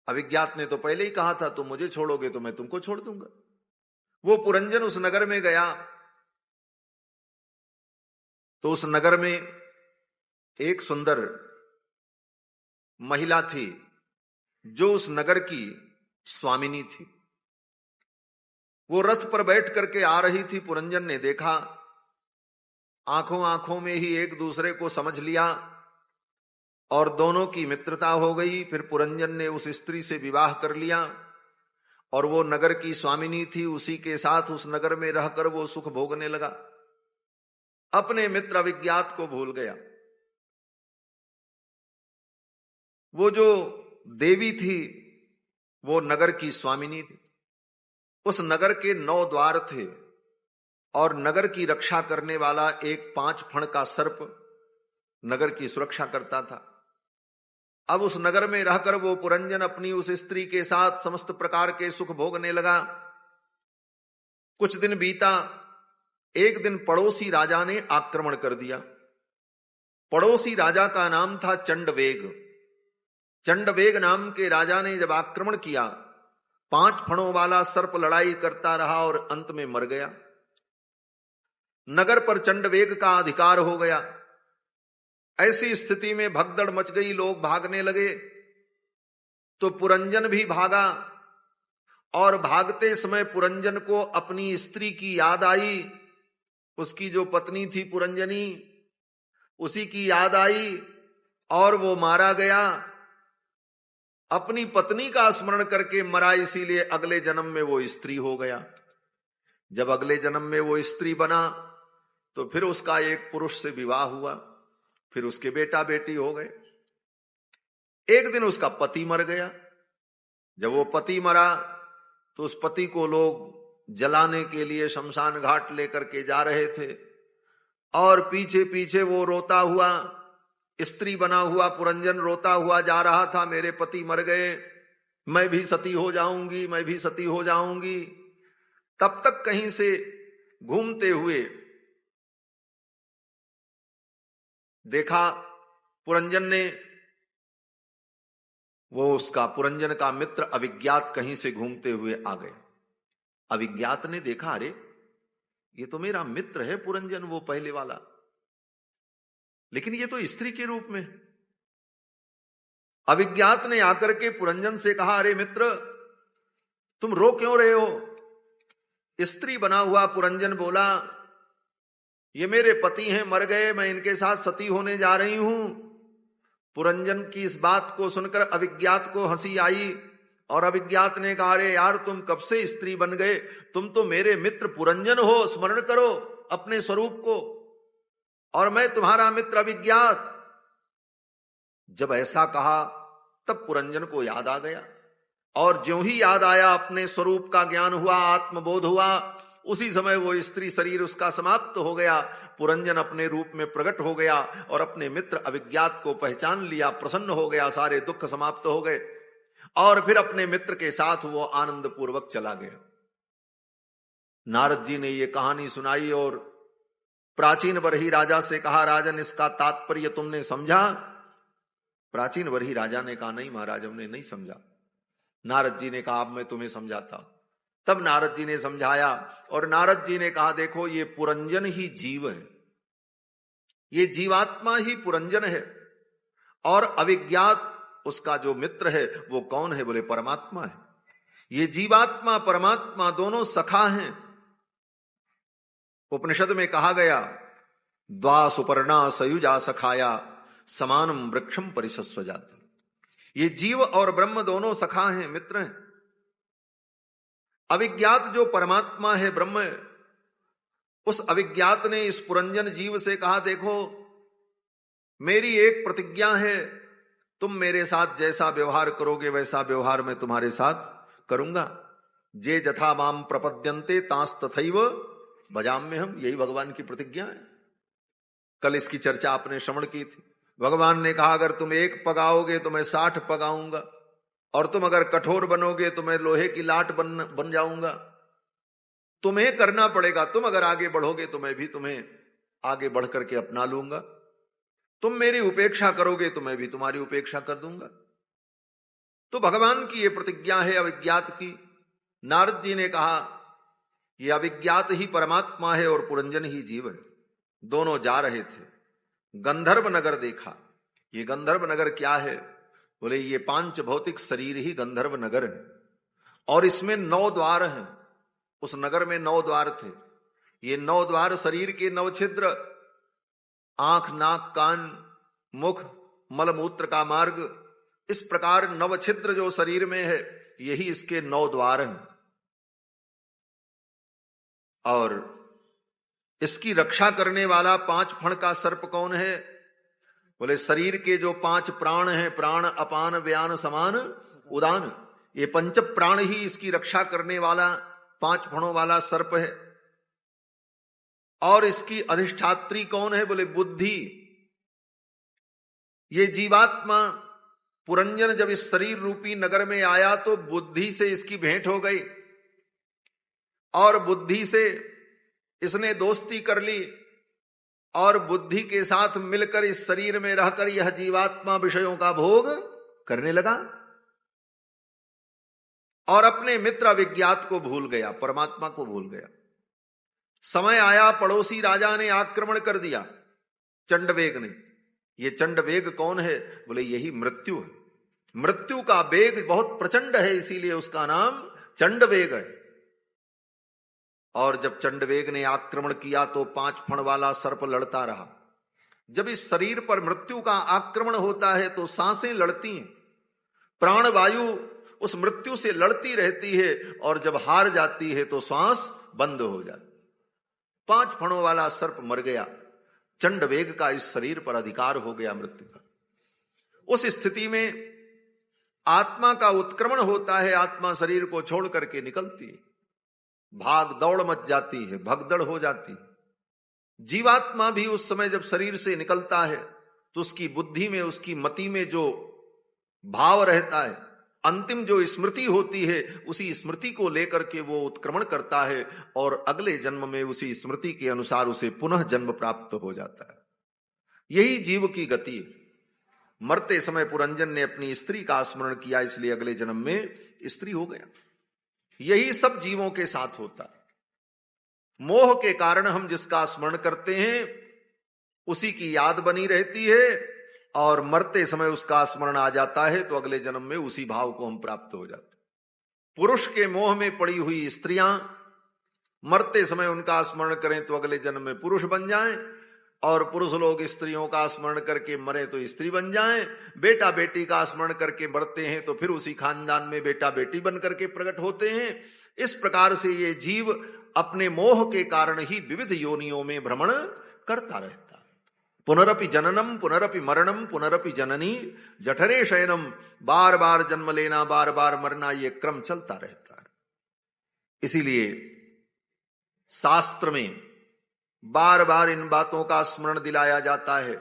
अविज्ञात ने तो पहले ही कहा था तुम मुझे छोड़ोगे तो मैं तुमको छोड़ दूंगा। वो पुरंजन उस नगर में गया तो उस नगर में एक सुंदर महिला थी जो उस नगर की स्वामिनी थी। वो रथ पर बैठ करके आ रही थी। पुरंजन ने देखा, आंखों आंखों में ही एक दूसरे को समझ लिया और दोनों की मित्रता हो गई। फिर पुरंजन ने उस स्त्री से विवाह कर लिया और वो नगर की स्वामिनी थी, उसी के साथ उस नगर में रहकर वो सुख भोगने लगा, अपने मित्र अविज्ञात को भूल गया। वो जो देवी थी वो नगर की स्वामिनी थी। उस नगर के 9 द्वार थे और नगर की रक्षा करने वाला एक 5 फण का सर्प नगर की सुरक्षा करता था। अब उस नगर में रहकर वो पुरंजन अपनी उस स्त्री के साथ समस्त प्रकार के सुख भोगने लगा। कुछ दिन बीता। एक दिन पड़ोसी राजा ने आक्रमण कर दिया। पड़ोसी राजा का नाम था चंडवेग। चंडवेग नाम के राजा ने जब आक्रमण किया, 5 फणों वाला सर्प लड़ाई करता रहा और अंत में मर गया। नगर पर चंडवेग का अधिकार हो गया। ऐसी स्थिति में भगदड़ मच गई, लोग भागने लगे। तो पुरंजन भी भागा और भागते समय पुरंजन को अपनी स्त्री की याद आई। उसकी जो पत्नी थी पुरंजनी, उसी की याद आई और वो मारा गया। अपनी पत्नी का स्मरण करके मरा, इसीलिए अगले जन्म में वो स्त्री हो गया। जब अगले जन्म में वो स्त्री बना तो फिर उसका एक पुरुष से विवाह हुआ, फिर उसके बेटा बेटी हो गए। एक दिन उसका पति मर गया। जब वो पति मरा तो उस पति को लोग जलाने के लिए शमशान घाट लेकर के जा रहे थे और पीछे पीछे वो रोता हुआ, स्त्री बना हुआ पुरंजन रोता हुआ जा रहा था, मेरे पति मर गए, मैं भी सती हो जाऊंगी, मैं भी सती हो जाऊंगी। तब तक कहीं से घूमते हुए देखा पुरंजन ने, वो उसका पुरंजन का मित्र अविज्ञात कहीं से घूमते हुए आ गए। अविज्ञात ने देखा, अरे ये तो मेरा मित्र है पुरंजन, वो पहले वाला, लेकिन ये तो स्त्री के रूप में। अविज्ञात ने आकर के पुरंजन से कहा, अरे मित्र तुम रो क्यों रहे हो? स्त्री बना हुआ पुरंजन बोला, ये मेरे पति हैं, मर गए, मैं इनके साथ सती होने जा रही हूं। पुरंजन की इस बात को सुनकर अविज्ञात को हंसी आई और अविज्ञात ने कहा, अरे यार तुम कब से स्त्री बन गए? तुम तो मेरे मित्र पुरंजन हो, स्मरण करो अपने स्वरूप को, और मैं तुम्हारा मित्र अविज्ञात। जब ऐसा कहा तब पुरंजन को याद आ गया और ज्यों ही याद आया अपने स्वरूप का ज्ञान हुआ, आत्मबोध हुआ, उसी समय वो स्त्री शरीर उसका समाप्त हो गया। पुरंजन अपने रूप में प्रकट हो गया और अपने मित्र अविज्ञात को पहचान लिया, प्रसन्न हो गया, सारे दुख समाप्त हो गए और फिर अपने मित्र के साथ वो आनंद पूर्वक चला गया। नारद जी ने ये कहानी सुनाई और प्राचीन बरही राजा से कहा, राजन इसका तात्पर्य तुमने समझा? प्राचीन बरही राजा ने कहा, नहीं महाराज हमने नहीं समझा। नारद जी ने कहा, अब मैं तुम्हें समझाता। तब नारद जी ने समझाया और नारद जी ने कहा, देखो ये पुरंजन ही जीव है, ये जीवात्मा ही पुरंजन है और अविज्ञात उसका जो मित्र है वो कौन है? बोले परमात्मा है। ये जीवात्मा परमात्मा दोनों सखा हैं। उपनिषद में कहा गया, द्वा सुपर्णा सयुजा सखाया समानम वृक्षम परिसस्वजात। ये जीव और ब्रह्म दोनों सखा हैं, मित्र हैं। अविज्ञात जो परमात्मा है, ब्रह्म है, उस अविज्ञात ने इस पुरंजन जीव से कहा, देखो मेरी एक प्रतिज्ञा है, तुम मेरे साथ जैसा व्यवहार करोगे वैसा व्यवहार मैं तुम्हारे साथ करूंगा। जे जथा माम प्रपद्यन्ते तांस तथैव भजाम्य हम, यही भगवान की प्रतिज्ञा है। कल इसकी चर्चा आपने श्रवण की थी। भगवान ने कहा, अगर तुम 1 पग आओगे तो मैं 60 पग आऊंगा, और तुम अगर कठोर बनोगे तो मैं लोहे की लाट बन जाऊंगा। तुम्हें करना पड़ेगा, तुम अगर आगे बढ़ोगे तो मैं भी तुम्हें आगे बढ़ करके अपना लूंगा। तुम मेरी उपेक्षा करोगे तो मैं भी तुम्हारी उपेक्षा कर दूंगा। तो भगवान की यह प्रतिज्ञा है अविज्ञात की। नारद जी ने कहा, यह अविज्ञात ही परमात्मा है और पुरंजन ही जीव है। दोनों जा रहे थे, गंधर्व नगर देखा। ये गंधर्व नगर क्या है? बोले ये 5 भौतिक शरीर ही गंधर्व नगर है और इसमें 9 द्वार हैं। उस नगर में 9 द्वार थे। ये 9 द्वार शरीर के 9 छिद्र, आंख, नाक, कान, मुख, मलमूत्र का मार्ग, इस प्रकार 9 छिद्र जो शरीर में है, यही इसके 9 द्वार हैं। और इसकी रक्षा करने वाला 5 फण का सर्प कौन है? बोले शरीर के जो 5 प्राण हैं, प्राण अपान व्यान समान उदान, ये पंच प्राण ही इसकी रक्षा करने वाला 5 फणों वाला सर्प है। और इसकी अधिष्ठात्री कौन है? बोले बुद्धि। ये जीवात्मा पुरंजन जब इस शरीर रूपी नगर में आया तो बुद्धि से इसकी भेंट हो गई और बुद्धि से इसने दोस्ती कर ली और बुद्धि के साथ मिलकर इस शरीर में रहकर यह जीवात्मा विषयों का भोग करने लगा और अपने मित्र अविज्ञात को भूल गया, परमात्मा को भूल गया। समय आया, पड़ोसी राजा ने आक्रमण कर दिया, चंडवेग ने। ये चंडवेग कौन है? बोले यही मृत्यु है। मृत्यु का वेग बहुत प्रचंड है, इसीलिए उसका नाम चंडवेग है। और जब चंडवेग ने आक्रमण किया तो 5 फण वाला सर्प लड़ता रहा। जब इस शरीर पर मृत्यु का आक्रमण होता है तो सांसें लड़ती हैं, प्राणवायु उस मृत्यु से लड़ती रहती है और जब हार जाती है तो सांस बंद हो जाती। 5 फणों वाला सर्प मर गया, चंडवेग का इस शरीर पर अधिकार हो गया मृत्यु का। उस स्थिति में आत्मा का उत्क्रमण होता है, आत्मा शरीर को छोड़ करके निकलती है, भाग दौड़ मच जाती है, भगदड़ हो जाती है। जीवात्मा भी उस समय जब शरीर से निकलता है तो उसकी बुद्धि में, उसकी मति में जो भाव रहता है, अंतिम जो स्मृति होती है, उसी स्मृति को लेकर के वो उत्क्रमण करता है और अगले जन्म में उसी स्मृति के अनुसार उसे पुनः जन्म प्राप्त हो जाता है। यही जीव की गति है। मरते समय पुरंजन ने अपनी स्त्री का स्मरण किया, इसलिए अगले जन्म में स्त्री हो गया। यही सब जीवों के साथ होता है। मोह के कारण हम जिसका स्मरण करते हैं उसी की याद बनी रहती है और मरते समय उसका स्मरण आ जाता है तो अगले जन्म में उसी भाव को हम प्राप्त हो जाते हैं। पुरुष के मोह में पड़ी हुई स्त्रियां मरते समय उनका स्मरण करें तो अगले जन्म में पुरुष बन जाएं और पुरुष लोग स्त्रियों का स्मरण करके मरे तो स्त्री बन जाएं। बेटा बेटी का स्मरण करके मरते हैं तो फिर उसी खानदान में बेटा बेटी बन करके प्रकट होते हैं। इस प्रकार से ये जीव अपने मोह के कारण ही विविध योनियों में भ्रमण करता रहता है। पुनरपि जननम पुनरपि मरणम पुनरपि जननी जठरे शयनम, बार बार जन्म लेना, बार बार मरना, ये क्रम चलता रहता है। इसीलिए शास्त्र में बार बार इन बातों का स्मरण दिलाया जाता है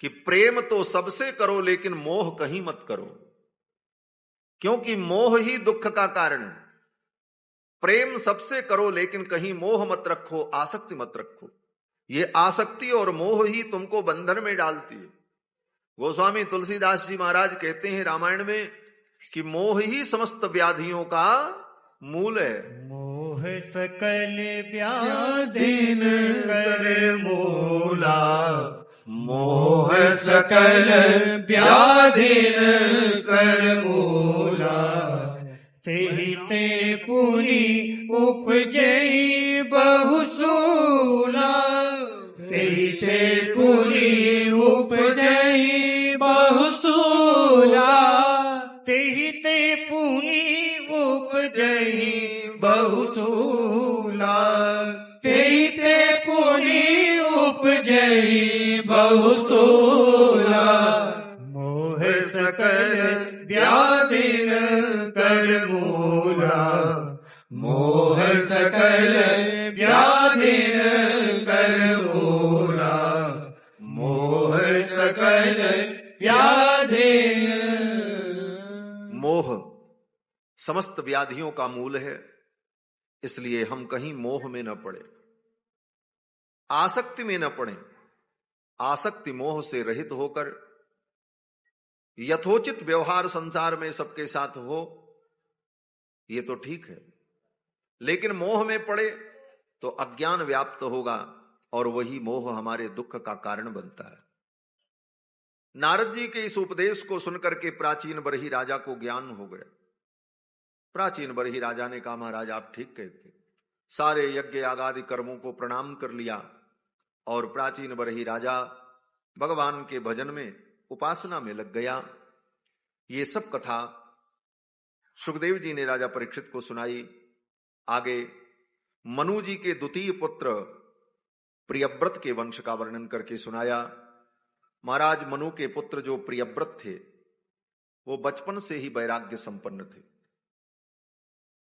कि प्रेम तो सबसे करो लेकिन मोह कहीं मत करो, क्योंकि मोह ही दुख का कारण है। प्रेम सबसे करो लेकिन कहीं मोह मत रखो, आसक्ति मत रखो। ये आसक्ति और मोह ही तुमको बंधन में डालती है। गोस्वामी तुलसीदास जी महाराज कहते हैं रामायण में कि मोह ही समस्त व्याधियों का मूल है। मोह सकल व्याधिन कर मूला, मोह सकल व्याधिन कर मूला, तेहि ते पुनि उपजई बहुसूला, तेहि ते पुनि उपजई बहुसूला, तेहि ते पुनि उपजई बहुसूला, तेहि ते पुनि उपजई बहुसूला। मोह सकल व्याधिन कर मूला, मोह सकल व्याधिन कर मूला, मोह सकल व्याधिन। मोह समस्त व्याधियों का मूल है, इसलिए हम कहीं मोह में न पड़े, आसक्ति में न पड़े। आसक्ति मोह से रहित होकर यथोचित व्यवहार संसार में सबके साथ हो, ये तो ठीक है, लेकिन मोह में पड़े तो अज्ञान व्याप्त होगा और वही मोह हमारे दुख का कारण बनता है। नारद जी के इस उपदेश को सुनकर के प्राचीन बरही राजा को ज्ञान हो गया। प्राचीन बरही राजा ने कहा, महाराज आप ठीक कहते। सारे यज्ञ यागादि कर्मों को प्रणाम कर लिया और प्राचीन बरही राजा भगवान के भजन में, उपासना में लग गया। ये सब कथा सुखदेव जी ने राजा परीक्षित को सुनाई। आगे मनु जी के द्वितीय पुत्र प्रियव्रत के वंश का वर्णन करके सुनाया। महाराज मनु के पुत्र जो प्रियव्रत थे वो बचपन से ही वैराग्य संपन्न थे।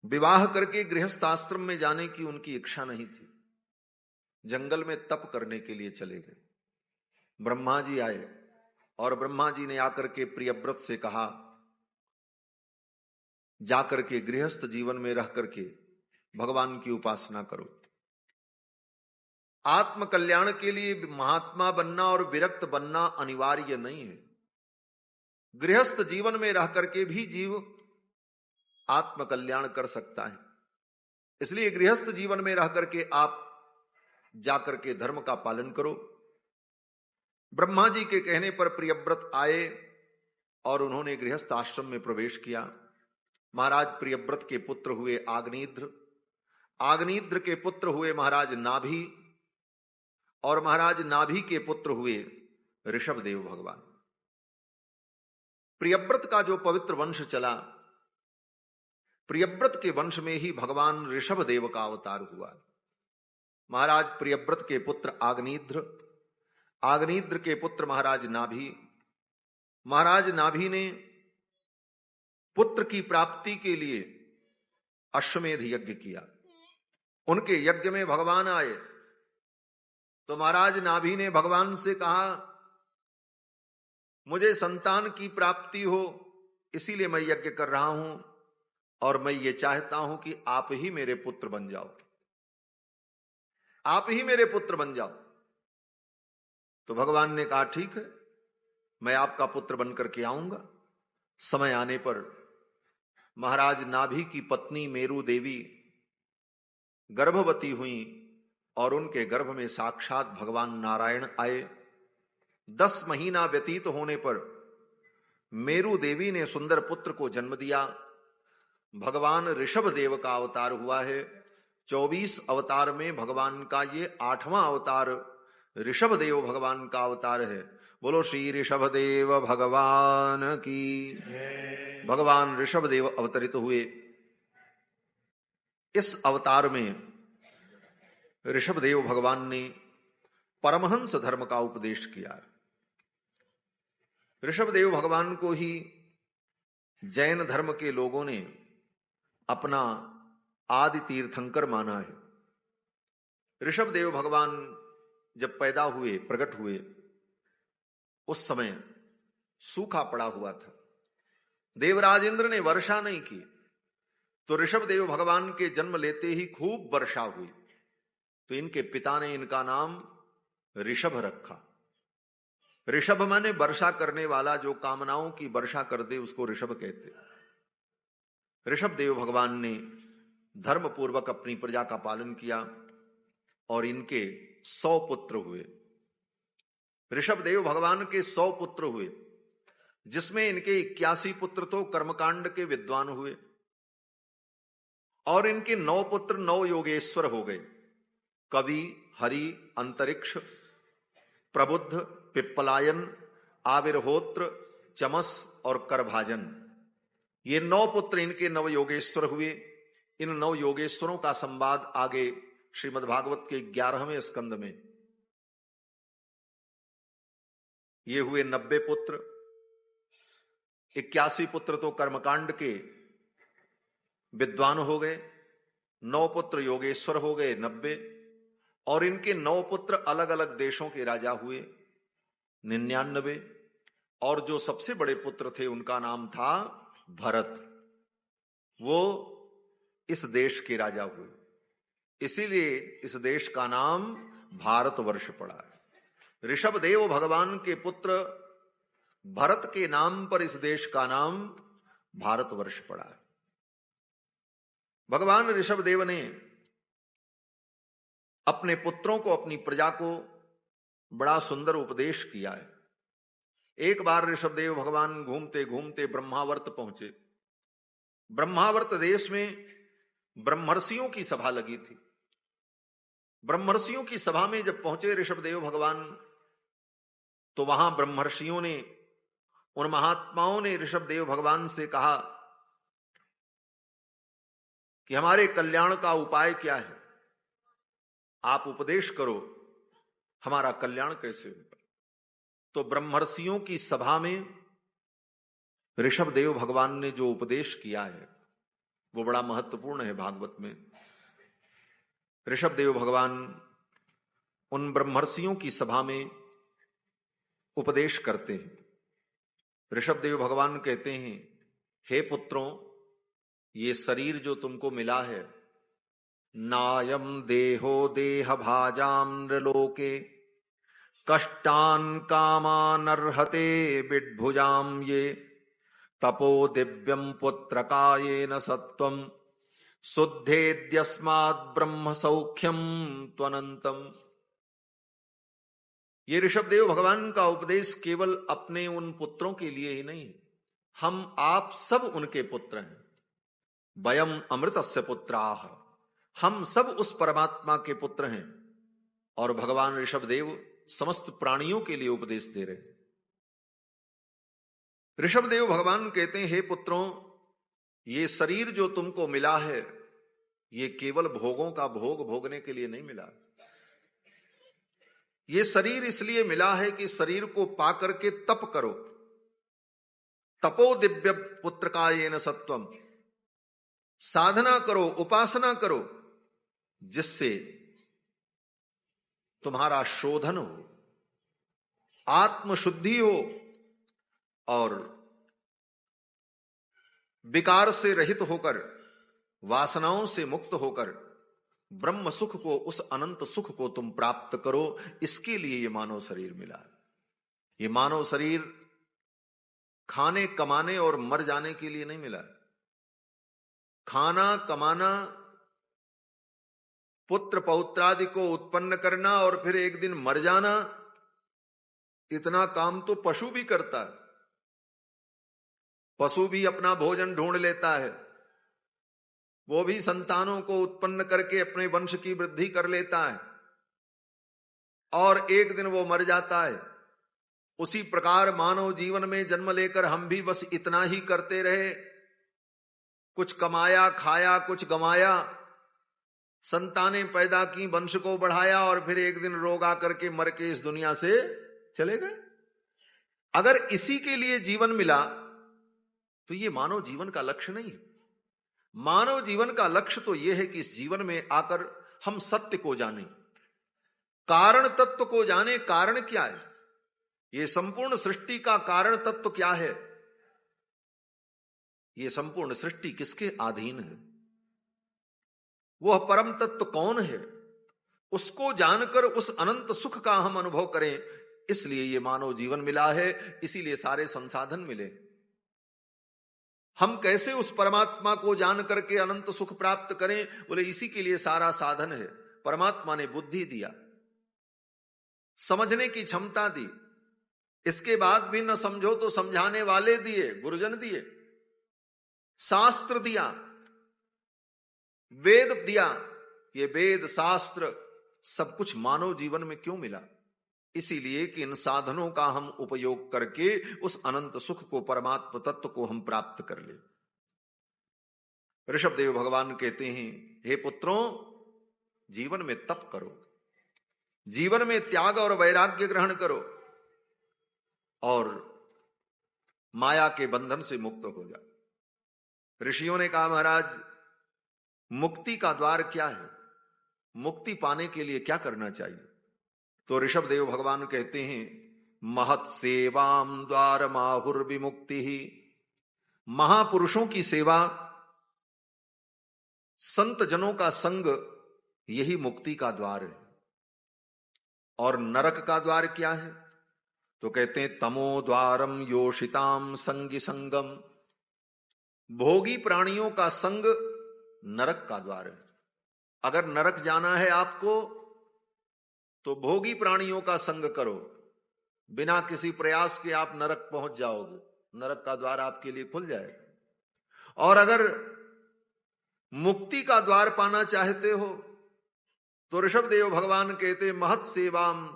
विवाह करके गृहस्थ आश्रम में जाने की उनकी इच्छा नहीं थी। जंगल में तप करने के लिए चले गए। ब्रह्मा जी आए और ब्रह्मा जी ने आकर के प्रियव्रत से कहा, जाकर के गृहस्थ जीवन में रह करके भगवान की उपासना करो। आत्म कल्याण के लिए महात्मा बनना और विरक्त बनना अनिवार्य नहीं है। गृहस्थ जीवन में रह करके भी जीव आत्म कल्याण कर सकता है। इसलिए गृहस्थ जीवन में रह करके आप जाकर के धर्म का पालन करो। ब्रह्मा जी के कहने पर प्रियव्रत आए और उन्होंने गृहस्थ आश्रम में प्रवेश किया। महाराज प्रियव्रत के पुत्र हुए आग्नेत्र, आग्नेत्र के पुत्र हुए महाराज नाभि, और महाराज नाभि के पुत्र हुए ऋषभदेव भगवान। प्रियव्रत का जो पवित्र वंश चला, प्रियव्रत के वंश में ही भगवान ऋषभदेव का अवतार हुआ। महाराज प्रियव्रत के पुत्र आग्नेत्र, आग्नेत्र के पुत्र महाराज नाभि, महाराज नाभि ने पुत्र की प्राप्ति के लिए अश्वमेध यज्ञ किया। उनके यज्ञ में भगवान आए तो महाराज नाभि ने भगवान से कहा, मुझे संतान की प्राप्ति हो इसीलिए मैं यज्ञ कर रहा हूं और मैं ये चाहता हूं कि आप ही मेरे पुत्र बन जाओ, आप ही मेरे पुत्र बन जाओ। तो भगवान ने कहा, ठीक है, मैं आपका पुत्र बनकर के आऊंगा। समय आने पर महाराज नाभि की पत्नी मेरु देवी गर्भवती हुई और उनके गर्भ में साक्षात भगवान नारायण आए। 10 महीना व्यतीत होने पर मेरु देवी ने सुंदर पुत्र को जन्म दिया। भगवान ऋषभदेव का अवतार हुआ है। 24 अवतार में भगवान का ये 8वां अवतार ऋषभदेव भगवान का अवतार है। बोलो श्री ऋषभदेव भगवान की। भगवान ऋषभदेव अवतरित हुए। इस अवतार में ऋषभदेव भगवान ने परमहंस धर्म का उपदेश किया। ऋषभदेव भगवान को ही जैन धर्म के लोगों ने अपना आदि तीर्थंकर माना है। ऋषभदेव भगवान जब पैदा हुए, प्रकट हुए, उस समय सूखा पड़ा हुआ था। देवराज इंद्र ने वर्षा नहीं की तो ऋषभदेव भगवान के जन्म लेते ही खूब वर्षा हुई। तो इनके पिता ने इनका नाम ऋषभ रखा। ऋषभ माने वर्षा करने वाला, जो कामनाओं की वर्षा कर दे उसको ऋषभ कहते। ऋषभदेव भगवान ने धर्म पूर्वक अपनी प्रजा का पालन किया और इनके 100 पुत्र हुए। ऋषभदेव भगवान के 100 पुत्र हुए, जिसमें इनके 81 पुत्र तो कर्मकांड के विद्वान हुए और इनके 9 पुत्र 9 योगेश्वर हो गए। कवि, हरि, अंतरिक्ष, प्रबुद्ध, पिप्पलायन, आविर्होत्र, चमस और करभाजन, ये 9 पुत्र इनके 9 योगेश्वर हुए। इन 9 योगेश्वरों का संवाद आगे श्रीमद्भागवत के 11वें स्कंद में। ये हुए 90 पुत्र। 81 पुत्र तो कर्मकांड के विद्वान हो गए, 9 पुत्र योगेश्वर हो गए 90, और इनके 9 पुत्र अलग अलग देशों के राजा हुए 99, और जो सबसे बड़े पुत्र थे उनका नाम था भरत, वो इस देश के राजा हुए। इसीलिए इस देश का नाम भारतवर्ष पड़ा है। ऋषभदेव भगवान के पुत्र भरत के नाम पर इस देश का नाम भारतवर्ष पड़ा है। भगवान ऋषभदेव ने अपने पुत्रों को, अपनी प्रजा को बड़ा सुंदर उपदेश किया है। एक बार ऋषभदेव भगवान घूमते घूमते ब्रह्मावर्त पहुंचे। ब्रह्मावर्त देश में ब्रह्मर्षियों की सभा लगी थी। ब्रह्मर्षियों की सभा में जब पहुंचे ऋषभदेव भगवान, तो वहां ब्रह्मर्षियों ने, उन महात्माओं ने ऋषभदेव भगवान से कहा कि हमारे कल्याण का उपाय क्या है, आप उपदेश करो, हमारा कल्याण कैसे होगा। तो ब्रह्मर्षियों की सभा में ऋषभ देव भगवान ने जो उपदेश किया है वो बड़ा महत्वपूर्ण है। भागवत में ऋषभ देव भगवान उन ब्रह्मर्षियों की सभा में उपदेश करते हैं। ऋषभ देव भगवान कहते हैं, हे पुत्रों, ये शरीर जो तुमको मिला है, नायम देहो देह भाजाम नृलोके कष्टान कामानर्हते विड्भुजाम ये तपो दिव्यम पुत्रकायेन सत्वम शुद्धेद्यस्मात् ब्रह्म सौख्यम त्वनंतम। ये ऋषभदेव भगवान का उपदेश केवल अपने उन पुत्रों के लिए ही नहीं, हम आप सब उनके पुत्र हैं। वयम अमृतस्य पुत्राः, हम सब उस परमात्मा के पुत्र हैं। और भगवान ऋषभदेव समस्त प्राणियों के लिए उपदेश दे रहे हैं। ऋषभदेव भगवान कहते हैं, हे पुत्रों, ये शरीर जो तुमको मिला है ये केवल भोगों का भोग भोगने के लिए नहीं मिला। ये शरीर इसलिए मिला है कि शरीर को पाकर के तप करो। तपो दिव्य पुत्रकायेन सत्वम, साधना करो, उपासना करो, जिससे तुम्हारा शोधन हो, आत्मशुद्धि हो और विकार से रहित होकर, वासनाओं से मुक्त होकर ब्रह्म सुख को, उस अनंत सुख को तुम प्राप्त करो। इसके लिए ये मानव शरीर मिला। ये मानव शरीर खाने कमाने और मर जाने के लिए नहीं मिला। खाना कमाना, पुत्र पौत्रादि को उत्पन्न करना और फिर एक दिन मर जाना, इतना काम तो पशु भी करता है। पशु भी अपना भोजन ढूंढ लेता है, वो भी संतानों को उत्पन्न करके अपने वंश की वृद्धि कर लेता है और एक दिन वो मर जाता है। उसी प्रकार मानव जीवन में जन्म लेकर हम भी बस इतना ही करते रहे, कुछ कमाया खाया कुछ गमाया, संतानें पैदा की, वंश को बढ़ाया और फिर एक दिन रोग आकर के मर के इस दुनिया से चले गए। अगर इसी के लिए जीवन मिला तो ये मानव जीवन का लक्ष्य नहीं है। मानव जीवन का लक्ष्य तो यह है कि इस जीवन में आकर हम सत्य को जानें, कारण तत्व को जानें। कारण क्या है? ये संपूर्ण सृष्टि का कारण तत्व क्या है? ये संपूर्ण सृष्टि किसके अधीन है? वह परम तत्व कौन है? उसको जानकर उस अनंत सुख का हम अनुभव करें। इसलिए ये मानव जीवन मिला है, इसीलिए सारे संसाधन मिले। हम कैसे उस परमात्मा को जान करके अनंत सुख प्राप्त करें? बोले इसी के लिए सारा साधन है। परमात्मा ने बुद्धि दिया, समझने की क्षमता दी, इसके बाद भी न समझो तो समझाने वाले दिए, गुरुजन दिए, शास्त्र दिया, वेद दिया। ये वेद शास्त्र सब कुछ मानव जीवन में क्यों मिला? इसीलिए कि इन साधनों का हम उपयोग करके उस अनंत सुख को, परमात्मा तत्व को हम प्राप्त कर ले। ऋषभदेव भगवान कहते हैं, हे पुत्रों, जीवन में तप करो, जीवन में त्याग और वैराग्य ग्रहण करो और माया के बंधन से मुक्त हो जाओ। ऋषियों ने कहा, महाराज मुक्ति का द्वार क्या है? मुक्ति पाने के लिए क्या करना चाहिए? तो ऋषभदेव भगवान कहते हैं, महत सेवाम द्वार माहुर विमुक्ति ही। महापुरुषों की सेवा, संत जनों का संग, यही मुक्ति का द्वार है। और नरक का द्वार क्या है? तो कहते हैं, तमो द्वारम योषिताम संगी संगम। भोगी प्राणियों का संग नरक का द्वार है। अगर नरक जाना है आपको तो भोगी प्राणियों का संग करो, बिना किसी प्रयास के आप नरक पहुंच जाओगे, नरक का द्वार आपके लिए खुल जाएगा। और अगर मुक्ति का द्वार पाना चाहते हो तो ऋषभदेव भगवान कहते, महत सेवाम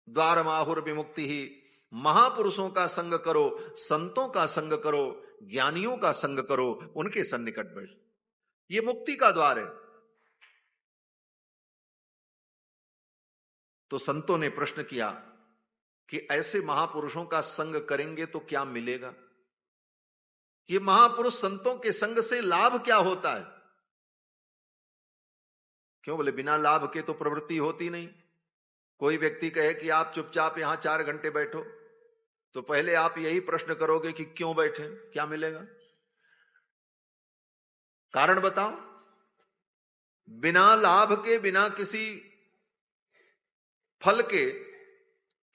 द्वार माहुर विमुक्ति ही। महापुरुषों का संग करो, संतों का संग करो, ज्ञानियों का संग करो, उनके सन्निकट बैठ, ये मुक्ति का द्वार है। तो संतों ने प्रश्न किया कि ऐसे महापुरुषों का संग करेंगे तो क्या मिलेगा। ये महापुरुष संतों के संग से लाभ क्या होता है? क्यों? बोले बिना लाभ के तो प्रवृत्ति होती नहीं। कोई व्यक्ति कहे कि आप चुपचाप यहां 4 घंटे बैठो, तो पहले आप यही प्रश्न करोगे कि क्यों बैठे, क्या मिलेगा? कारण बताओ। बिना लाभ के, बिना किसी फल के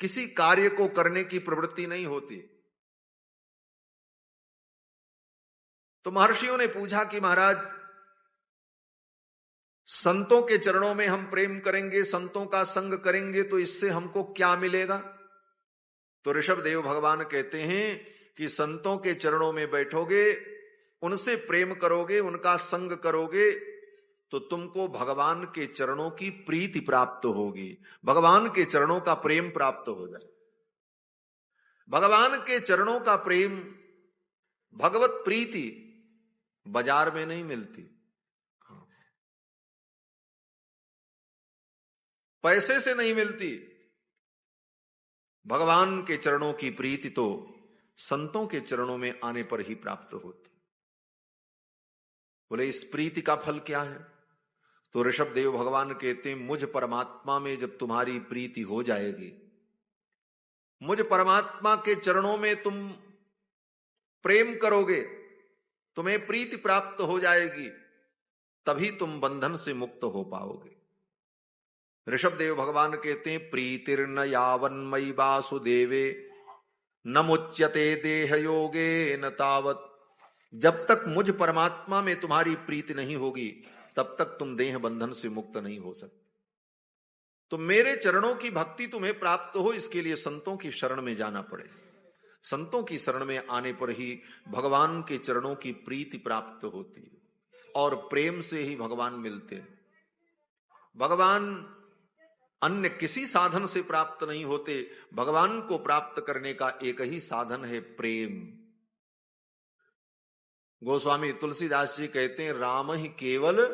किसी कार्य को करने की प्रवृत्ति नहीं होती। तो महर्षियों ने पूछा कि महाराज, संतों के चरणों में हम प्रेम करेंगे, संतों का संग करेंगे, तो इससे हमको क्या मिलेगा? तो ऋषभ देव भगवान कहते हैं कि संतों के चरणों में बैठोगे, उनसे प्रेम करोगे, उनका संग करोगे, तो तुमको भगवान के चरणों की प्रीति प्राप्त होगी, भगवान के चरणों का प्रेम प्राप्त हो जाए। भगवान के चरणों का प्रेम, भगवत प्रीति बाजार में नहीं मिलती, पैसे से नहीं मिलती। भगवान के चरणों की प्रीति तो संतों के चरणों में आने पर ही प्राप्त होती। बोले इस प्रीति का फल क्या है? तो ऋषभ देव भगवान कहते हैं, मुझ परमात्मा में जब तुम्हारी प्रीति हो जाएगी, मुझ परमात्मा के चरणों में तुम प्रेम करोगे, तुम्हें प्रीति प्राप्त हो जाएगी, तभी तुम बंधन से मुक्त हो पाओगे। ऋषभ देव भगवान कहते हैं, प्रीतिर्न यावन्मयि वासुदेवे न मुच्यते देह योगे न तावत। जब तक मुझ परमात्मा में तुम्हारी प्रीति नहीं होगी, तब तक तुम देह बंधन से मुक्त नहीं हो सकते। तो मेरे चरणों की भक्ति तुम्हें प्राप्त हो, इसके लिए संतों की शरण में जाना पड़े। संतों की शरण में आने पर ही भगवान के चरणों की प्रीति प्राप्त होती है, और प्रेम से ही भगवान मिलते हैं। भगवान अन्य किसी साधन से प्राप्त नहीं होते। भगवान को प्राप्त करने का एक ही साधन है, प्रेम। गोस्वामी तुलसीदास जी कहते हैं, राम ही केवल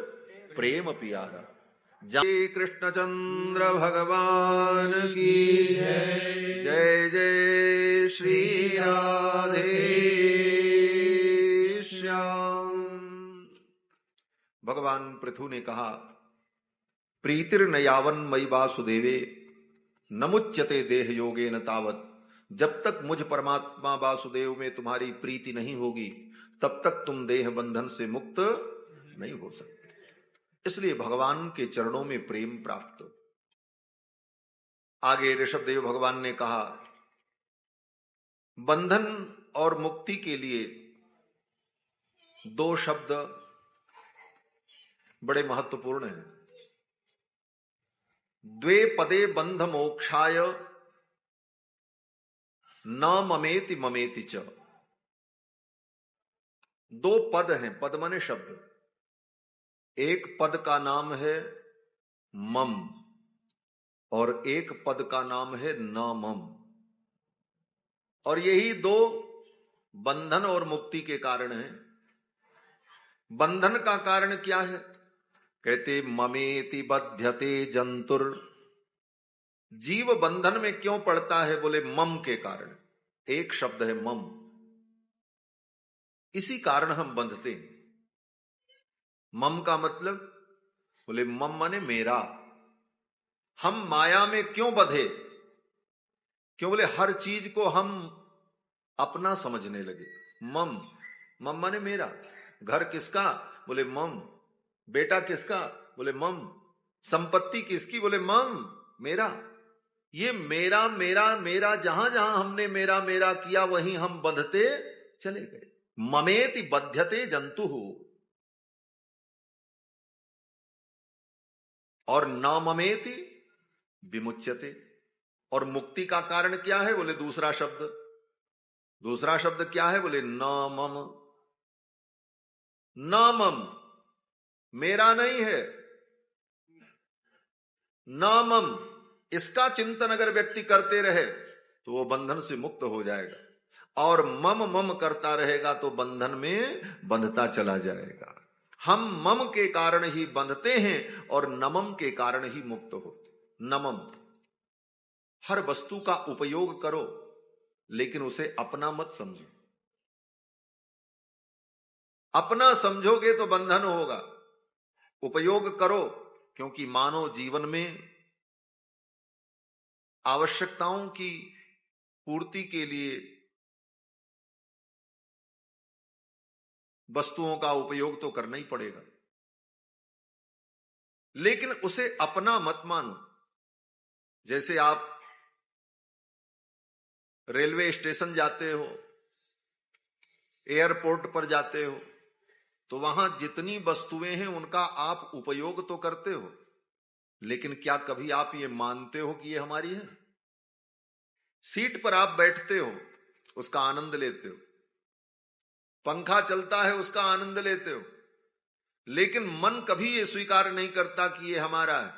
प्रेम पियारा। जय कृष्णचंद्र भगवान की जय। जय जय श्री राधे श्याम। भगवान पृथु ने कहा, प्रीतिर्न यावन्मयि वासुदेवे न मुच्यते देह योगे न तावत। जब तक मुझ परमात्मा वासुदेव में तुम्हारी प्रीति नहीं होगी, तब तक तुम देह बंधन से मुक्त नहीं हो सकते। इसलिए भगवान के चरणों में प्रेम प्राप्त। आगे ऋषभ देव भगवान ने कहा, बंधन और मुक्ति के लिए 2 शब्द बड़े महत्वपूर्ण हैं। द्वे पदे बंध मोक्षाय न ममेति ममेति च। 2 पद हैं, पद माने शब्द। एक पद का नाम है मम, और एक पद का नाम है न मम। और यही 2 बंधन और मुक्ति के कारण हैं। बंधन का कारण क्या है? कहते ममेति बध्यते जंतुर। जीव बंधन में क्यों पड़ता है? बोले मम के कारण। एक शब्द है मम, इसी कारण हम बंधते हैं। मम का मतलब, बोले मम माने मेरा। हम माया में क्यों बंधे? क्यों? बोले हर चीज को हम अपना समझने लगे। मम, मम माने मेरा। घर किसका? बोले मम। बेटा किसका? बोले मम। संपत्ति किसकी? बोले मम, मेरा। ये मेरा मेरा मेरा, जहां जहां हमने मेरा मेरा किया, वहीं हम बंधते चले गए। ममेति बध्यते जंतु, और न ममेति विमुच्यते। और मुक्ति का कारण क्या है? बोले दूसरा शब्द। दूसरा शब्द क्या है? बोले न मम। न मम, मेरा नहीं है। न मम, इसका चिंतन अगर व्यक्ति करते रहे तो वो बंधन से मुक्त हो जाएगा, और मम मम करता रहेगा तो बंधन में बंधता चला जाएगा। हम मम के कारण ही बंधते हैं और नमम के कारण ही मुक्त होते। नमम, हर वस्तु का उपयोग करो, लेकिन उसे अपना मत समझो। अपना समझोगे तो बंधन होगा। उपयोग करो, क्योंकि मानव जीवन में आवश्यकताओं की पूर्ति के लिए वस्तुओं का उपयोग तो करना ही पड़ेगा, लेकिन उसे अपना मत मानो। जैसे आप रेलवे स्टेशन जाते हो, एयरपोर्ट पर जाते हो, तो वहां जितनी वस्तुएं हैं उनका आप उपयोग तो करते हो, लेकिन क्या कभी आप ये मानते हो कि ये हमारी है? सीट पर आप बैठते हो, उसका आनंद लेते हो, पंखा चलता है उसका आनंद लेते हो, लेकिन मन कभी ये स्वीकार नहीं करता कि ये हमारा है।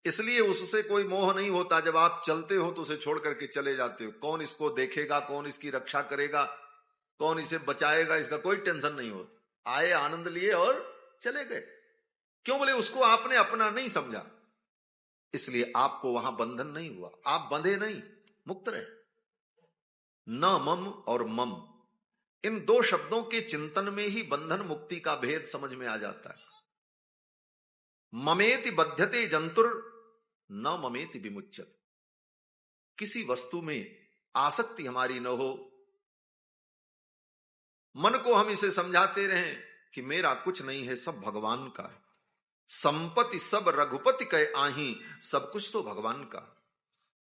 इसलिए उससे कोई मोह नहीं होता। जब आप चलते हो तो उसे छोड़ करके चले जाते हो। कौन इसको देखेगा, कौन इसकी रक्षा करेगा, कौन इसे बचाएगा, इसका कोई टेंशन नहीं होता। आए, आनंद लिए और चले गए। क्यों? बोले उसको आपने अपना नहीं समझा, इसलिए आपको वहां बंधन नहीं हुआ। आप बंधे नहीं, मुक्त रहे। न मम और मम, इन दो शब्दों के चिंतन में ही बंधन मुक्ति का भेद समझ में आ जाता है। ममेति बध्यते जंतुर न ममेति विमुच्यते। किसी वस्तु में आसक्ति हमारी न हो। मन को हम इसे समझाते रहें कि मेरा कुछ नहीं है, सब भगवान का है। संपत्ति सब रघुपति कहे आही, सब कुछ तो भगवान का,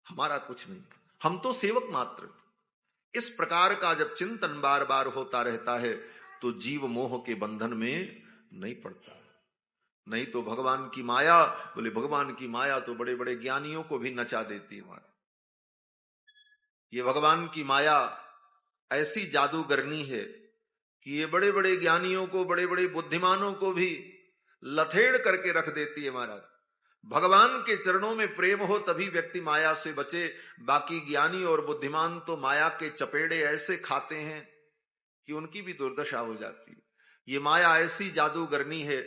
हमारा कुछ नहीं, हम तो सेवक मात्र। इस प्रकार का जब चिंतन बार बार होता रहता है तो जीव मोह के बंधन में नहीं पड़ता। नहीं तो भगवान की माया, बोले भगवान की माया तो बड़े बड़े ज्ञानियों को भी नचा देती है। ये भगवान की माया ऐसी जादूगरनी है कि ये बड़े बड़े ज्ञानियों को, बड़े बड़े बुद्धिमानों को भी लथेड़ करके रख देती है। महाराज, भगवान के चरणों में प्रेम हो तभी व्यक्ति माया से बचे। बाकी ज्ञानी और बुद्धिमान तो माया के चपेड़े ऐसे खाते हैं कि उनकी भी दुर्दशा हो जाती है। ये माया ऐसी जादूगरनी है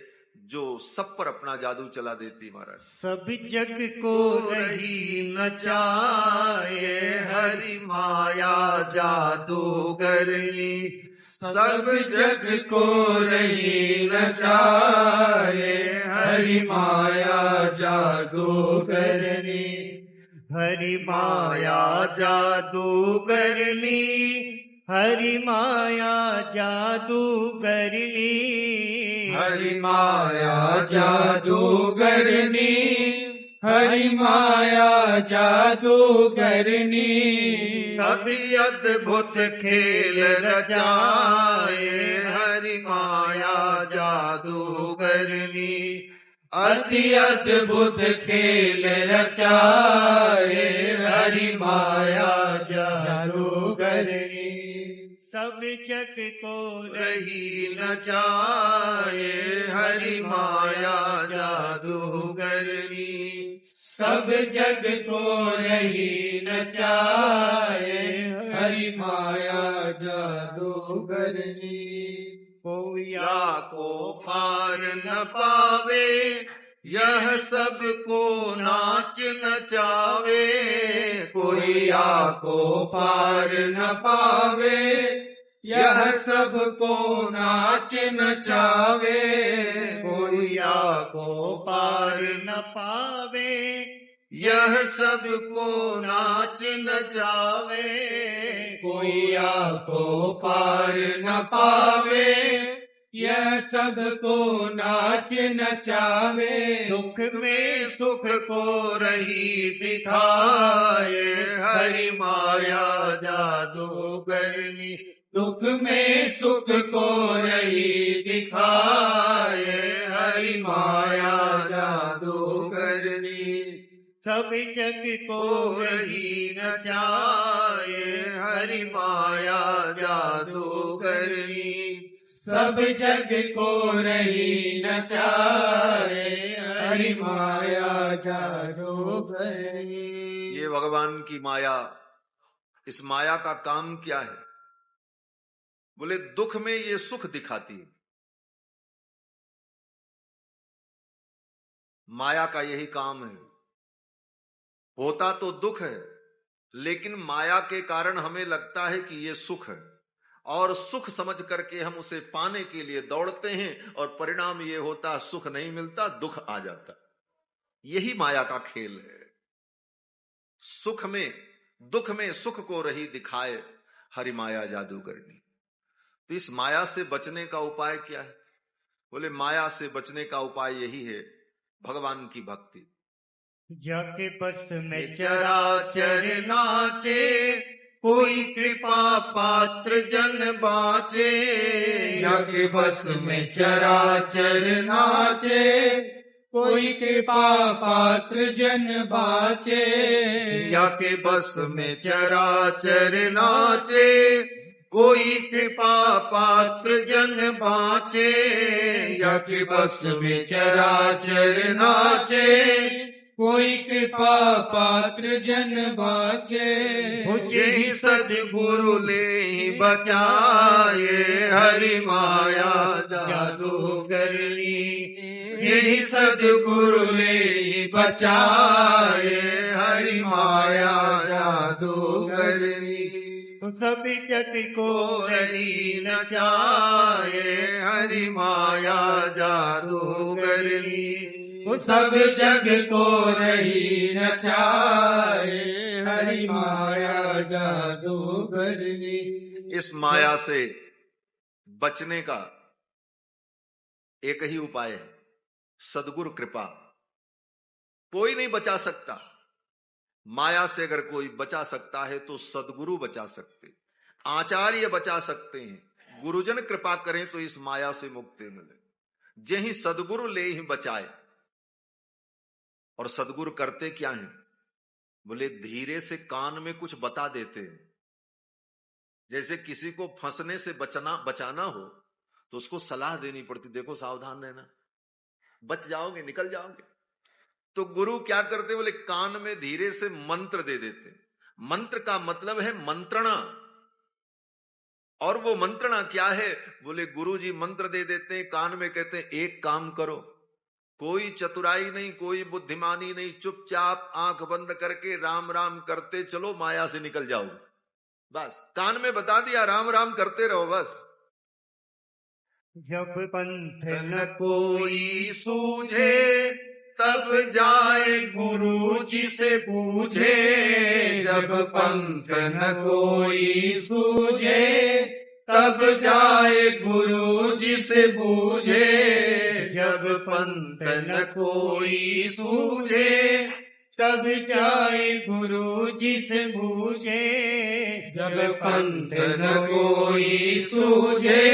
जो सब पर अपना जादू चला देती। महाराज, सब जग को रही नचाए, हरि माया जादूगरनी। सब जग को रही नचाए, हरि माया जादूगरनी। हरि माया जादूगरनी, हरि माया जादूगरनी। हरि माया जादूगरनी, हरि माया जादूगरनी। सभी अद्भुत खेल रचाए, हरि माया जादूगरनी। अति अद्भुत खेल रचाए, हरि माया जादूगरनी। सब जग को रही नचाए, हरि माया जादूगरनी। सब जग को रही नचाए, हरि माया जादूगरनी। कोया को पार न पावे, यह सब को नाच नचावे। कोया को पार न पावे, यह सब को नाच नचावे। कोया को पार न पावे, यह सब को नाच नचावे। कोया को पार न पावे, यह सब को नाच नचावे। सुख में सुख को रही दिखाए, हरि माया जादूगरनी। दुख में सुख को रही दिखाए, हरि माया जादूगरनी। सब जग को रही नचाए, हरि माया जादूगरनी। सब जग को रही नचाए, हरि माया जादूगरनी। ये भगवान की माया, इस माया का काम क्या है? बोले दुख में ये सुख दिखाती है। माया का यही काम है। होता तो दुख है, लेकिन माया के कारण हमें लगता है कि ये सुख है, और सुख समझ करके हम उसे पाने के लिए दौड़ते हैं, और परिणाम ये होता सुख नहीं मिलता, दुख आ जाता। यही माया का खेल है। सुख में दुख में सुख को रही दिखाए, हरि माया जादूगरनी। तो इस माया से बचने का उपाय क्या है? बोले माया से बचने का उपाय यही है, भगवान की भक्ति। जाके बस में चराचर नाचे, कोई कृपा पात्र जन बाचे। जाके बस में चराचर नाचे, कोई कृपा पात्र जन बाचे। जाके बस में चराचर नाचे, कोई कृपा पात्र जन बाचे। जाके बस में चराचर नाचे, कोई कृपा पात्र जन बाचे। मुझे ही सद्गुरु ले बचाए, हरि माया जादूगरनी। यही सद्गुरु ले बचाए, हरि माया जादूगरनी। सभी जग को रही नचाए, हरि माया जादूगरनी। सब जग को रही नचाए, हरि माया जादूगरनी। इस माया से बचने का एक ही उपाय है, सद्गुरु कृपा। कोई नहीं बचा सकता। माया से अगर कोई बचा सकता है तो सद्गुरु बचा सकते, आचार्य बचा सकते हैं। गुरुजन कृपा करें तो इस माया से मुक्ति मिले। जेहि सद्गुरु ले ही बचाए। और सद्गुरु करते क्या हैं? बोले धीरे से कान में कुछ बता देते हैं। जैसे किसी को फंसने से बचाना हो तो उसको सलाह देनी पड़ती, देखो सावधान रहना, बच जाओगे, निकल जाओगे। तो गुरु क्या करते? बोले कान में धीरे से मंत्र दे देते। मंत्र का मतलब है मंत्रणा। और वो मंत्रणा क्या है? बोले गुरु जी मंत्र दे देते हैं, कान में कहते हैं एक काम करो, कोई चतुराई नहीं, कोई बुद्धिमानी नहीं, चुपचाप आंख बंद करके राम राम करते चलो, माया से निकल जाओगे। बस कान में बता दिया, राम राम करते रहो बस। जब पंथ न कोई सूझे, तब जाए गुरु जी से पूछे। जब पंथ न कोई सूझे, तब जाए गुरु जी से बूझे। जब पंथ न कोई सूझे, तब जाए गुरु जी से बूझे। जब पंथ न कोई सूझे,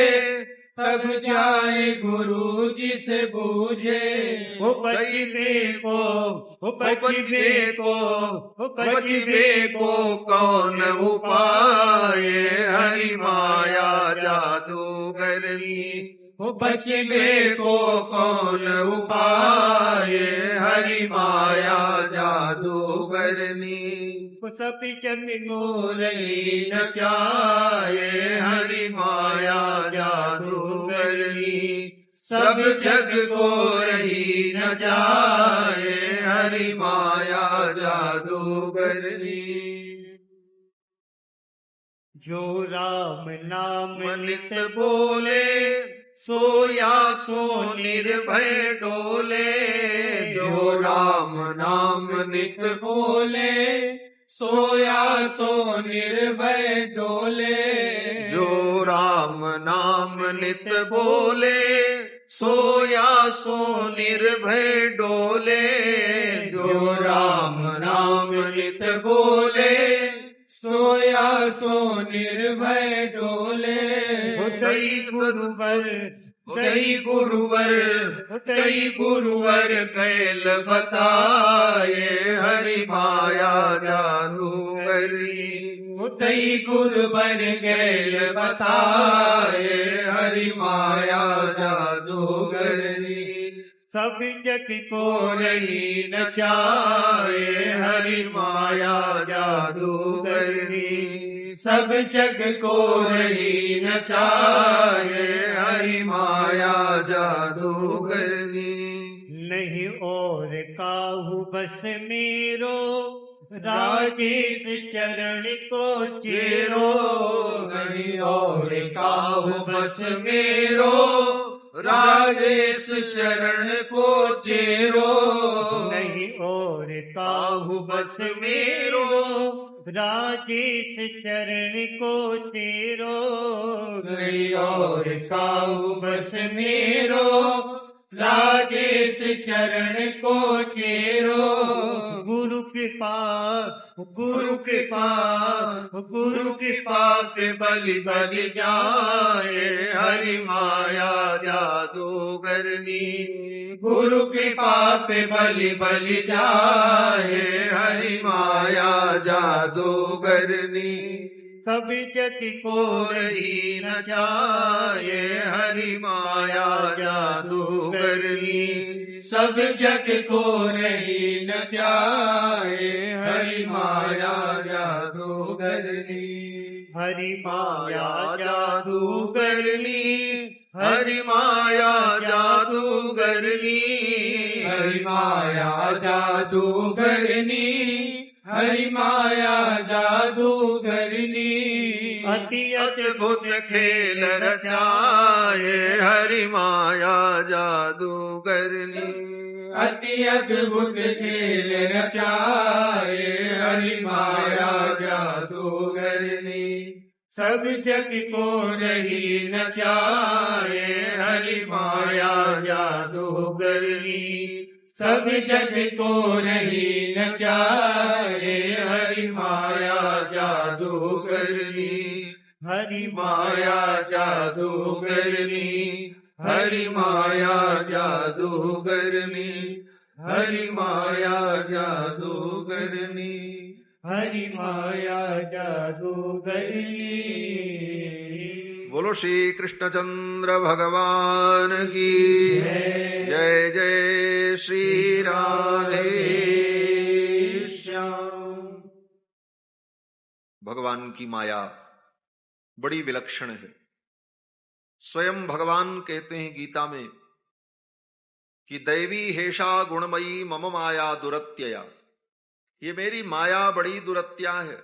तब जाए गुरु जी से बूझे। वो बचने को कौन उपाय, हरि माया जादूगरनी। वो बचने को कौन उपाय, हरि माया जादूगरनी। सब जग को रही नचाए, हरि माया जादूगरनी। सब जग को रही नचाए, हरि माया जादूगरनी। जो राम नाम नित बोले, सोया सो निर्भय डोले। जो राम नाम नित बोले, सोया सो निर्भय डोले। जो राम नाम नित बोले, सोया सो निर्भय डोले। जो राम नाम नित बोले, सोया सो निर्भय डोले। कई गुरुवर कैल बताए, हरि माया जादूगरनी। कई गुरुवर कैल बताए, हरि माया जादूगरनी। सब जग को रही नचाए, हरि माया जादूगरनी। सब जग को रही नचाए, हरि माया जादूगरनी। नहीं और काहू बस मेरो, राजेश चरण को चेरो। नहीं और काहू बस मेरो, राजेश चरण को चेरो। नहीं और काहू बस मेरो, राजेश चरण को चेरो। नहीं और काहू बस मेरो, राजेश चरण को चेरो। गुरु कृपा, गुरु कृपा, गुरु कृपा पे बलि बलि जाए, हरि माया जादूगरनी। गुरु कृपा पे बलि बलि जाए, हरि माया जादूगरनी। कभी जग को रही न जाए, हरि माया जादूगरनी। सब जग को रही न जाए, हरि माया जादूगरनी। हरि माया जादूगरनी, हरि माया जादूगरनी। हरि माया जादूगरनी, हरि माया जादूगरनी। अति अद्भुत खेल रचाए, हरि माया जादूगरनी। अति अद्भुत खेल रचाए, हरि माया जादूगरनी। सब जग को रही न जाए, हरि माया जादूगरनी। सब जग को रही न जाए, हरि माया जादूगरनी। हरि माया जादूगरनी, हरि माया जादूगरनी। हरि माया जादूगरनी, हरि माया जादूगरनी। बोलो श्री कृष्णचंद्र भगवान की जय। जय श्री राधे श्याम। भगवान की माया बड़ी विलक्षण है। स्वयं भगवान कहते हैं गीता में कि दैवी हेषा गुणमयी मम माया दुरत्यया। ये मेरी माया बड़ी दुरत्या है।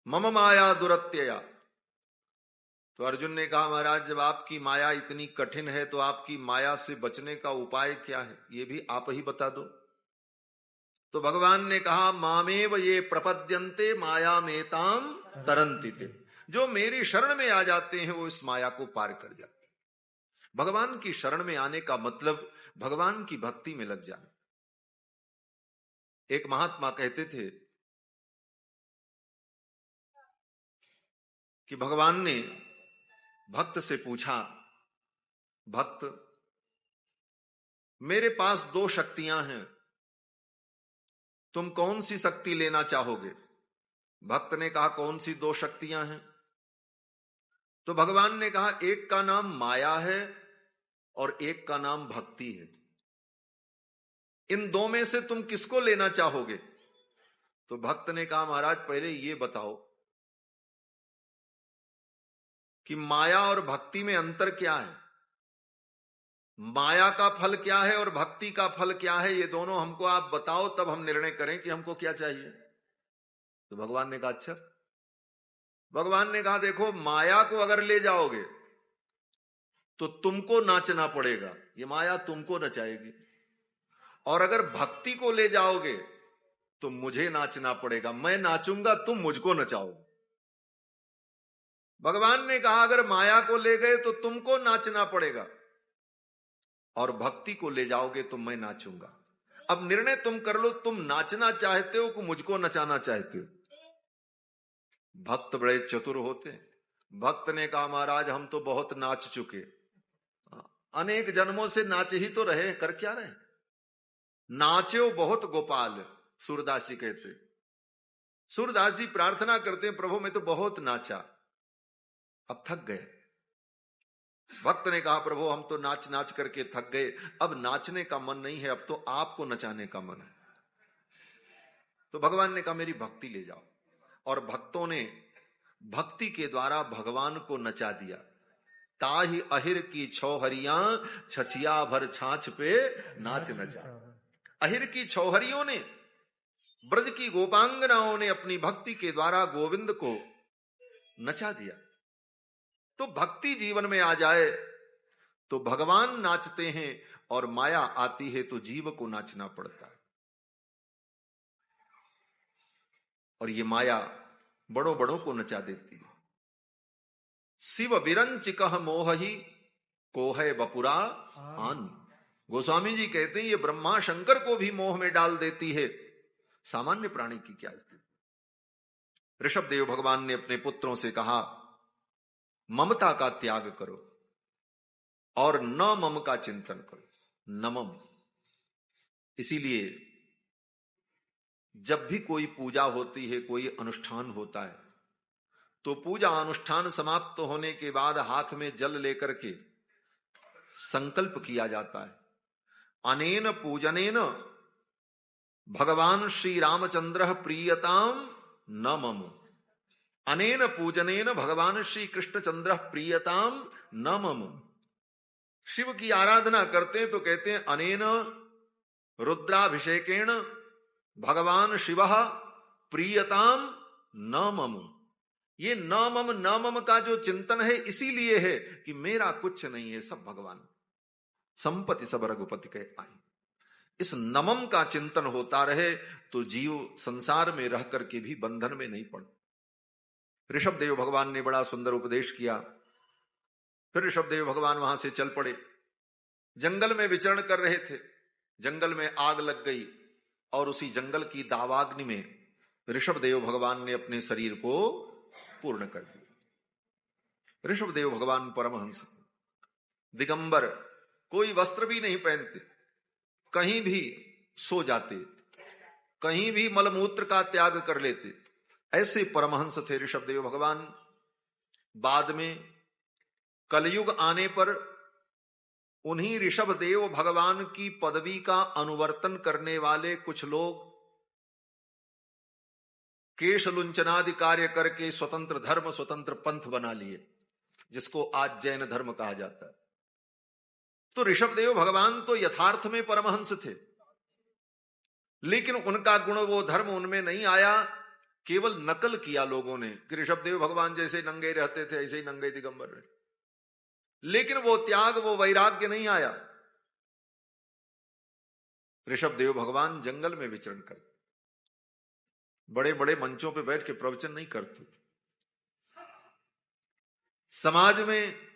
मम माया दुरत्यया। तो अर्जुन ने कहा महाराज जब आपकी माया इतनी कठिन है तो आपकी माया से बचने का उपाय क्या है, ये भी आप ही बता दो। तो भगवान ने कहा मामेव ये प्रपद्यन्ते माया मेताम तरन्ति ते। जो मेरी शरण में आ जाते हैं वो इस माया को पार कर जाते हैं। भगवान की शरण में आने का मतलब भगवान की भक्ति में लग जाना। एक महात्मा कहते थे कि भगवान ने भक्त से पूछा, भक्त मेरे पास 2 शक्तियां हैं, तुम कौन सी शक्ति लेना चाहोगे? भक्त ने कहा कौन सी 2 शक्तियां हैं? तो भगवान ने कहा एक का नाम माया है और एक का नाम भक्ति है। इन 2 में से तुम किसको लेना चाहोगे? तो भक्त ने कहा महाराज पहले ये बताओ कि माया और भक्ति में अंतर क्या है, माया का फल क्या है और भक्ति का फल क्या है, ये दोनों हमको आप बताओ तब हम निर्णय करें कि हमको क्या चाहिए। तो भगवान ने कहा अच्छा। भगवान ने कहा देखो माया को अगर ले जाओगे तो तुमको नाचना पड़ेगा, ये माया तुमको नचाएगी। और अगर भक्ति को ले जाओगे तो मुझे नाचना पड़ेगा, मैं नाचूंगा तुम मुझको नचाओगे। भगवान ने कहा अगर माया को ले गए तो तुमको नाचना पड़ेगा और भक्ति को ले जाओगे तो मैं नाचूंगा। अब निर्णय तुम कर लो, तुम नाचना चाहते हो कि मुझको नचाना चाहते हो। भक्त बड़े चतुर होते हैं। भक्त ने कहा महाराज हम तो बहुत नाच चुके, अनेक जन्मों से नाच ही तो रहे, कर क्या रहे? नाचो बहुत गोपाल, सूरदास जी कहते। सूरदास जी प्रार्थना करते हैं प्रभु मैं तो बहुत नाचा, अब थक गए। भक्त ने कहा प्रभु हम तो नाच नाच करके थक गए, अब नाचने का मन नहीं है, अब तो आपको नचाने का मन है। तो भगवान ने कहा मेरी भक्ति ले जाओ। और भक्तों ने भक्ति के द्वारा भगवान को नचा दिया। ताहि अहिर की छौहरियां छछिया भर छाछ पे नाच नचा। अहिर की छौहरियों ने, ब्रज की गोपांगनाओं ने अपनी भक्ति के द्वारा गोविंद को नचा दिया। तो भक्ति जीवन में आ जाए तो भगवान नाचते हैं, और माया आती है तो जीव को नाचना पड़ता है। और ये माया बड़ों बड़ों को नचा देती है। शिव विरंच कह मोह ही को है बपुरा आन। गोस्वामी जी कहते हैं ये ब्रह्मा शंकर को भी मोह में डाल देती है, सामान्य प्राणी की क्या स्थिति। ऋषभ देव भगवान ने अपने पुत्रों से कहा, ममता का त्याग करो और न मम का चिंतन करो। नमम, इसीलिए जब भी कोई पूजा होती है, कोई अनुष्ठान होता है, तो पूजा अनुष्ठान समाप्त होने के बाद हाथ में जल लेकर के संकल्प किया जाता है, अनेन पूजनेन भगवान श्री रामचंद्र प्रीयताम न मम। अनेन पूजनेन भगवान श्री कृष्णचंद्र प्रीयताम न मम। शिव की आराधना करते हैं तो कहते हैं अनेन रुद्राभिषेकेण भगवान शिव प्रीयताम न मम। ये न मम का जो चिंतन है इसीलिए है कि मेरा कुछ नहीं है, सब भगवान, संपत्ति सब रघुपति के आई। इस नमम का चिंतन होता रहे तो जीव संसार में रह करके भी बंधन में नहीं पड़। ऋषभ देव भगवान ने बड़ा सुंदर उपदेश किया। फिर ऋषभ देव भगवान वहां से चल पड़े। जंगल में विचरण कर रहे थे, जंगल में आग लग गई और उसी जंगल की दावाग्नि में ऋषभ देव भगवान ने अपने शरीर को पूर्ण कर दिया। ऋषभ देव भगवान परमहंस, दिगंबर, कोई वस्त्र भी नहीं पहनते, कहीं भी सो जाते, कहीं भी मलमूत्र का त्याग कर लेते, ऐसे परमहंस थे ऋषभ देव भगवान। बाद में कलयुग आने पर उन्हीं ऋषभ देव भगवान की पदवी का अनुवर्तन करने वाले कुछ लोग केश लुंचनादि कार्य करके स्वतंत्र धर्म, स्वतंत्र पंथ बना लिए, जिसको आज जैन धर्म कहा जाता है। तो ऋषभ देव भगवान तो यथार्थ में परमहंस थे, लेकिन उनका गुण, वो धर्म उनमें नहीं आया। केवल नकल किया लोगों ने कि ऋषभ देव भगवान जैसे नंगे रहते थे ऐसे ही नंगे दिगंबर रहे, लेकिन वो त्याग, वो वैराग्य नहीं आया। ऋषभ देव भगवान जंगल में विचरण करते, बड़े बड़े मंचों पे बैठ के प्रवचन नहीं करते। समाज में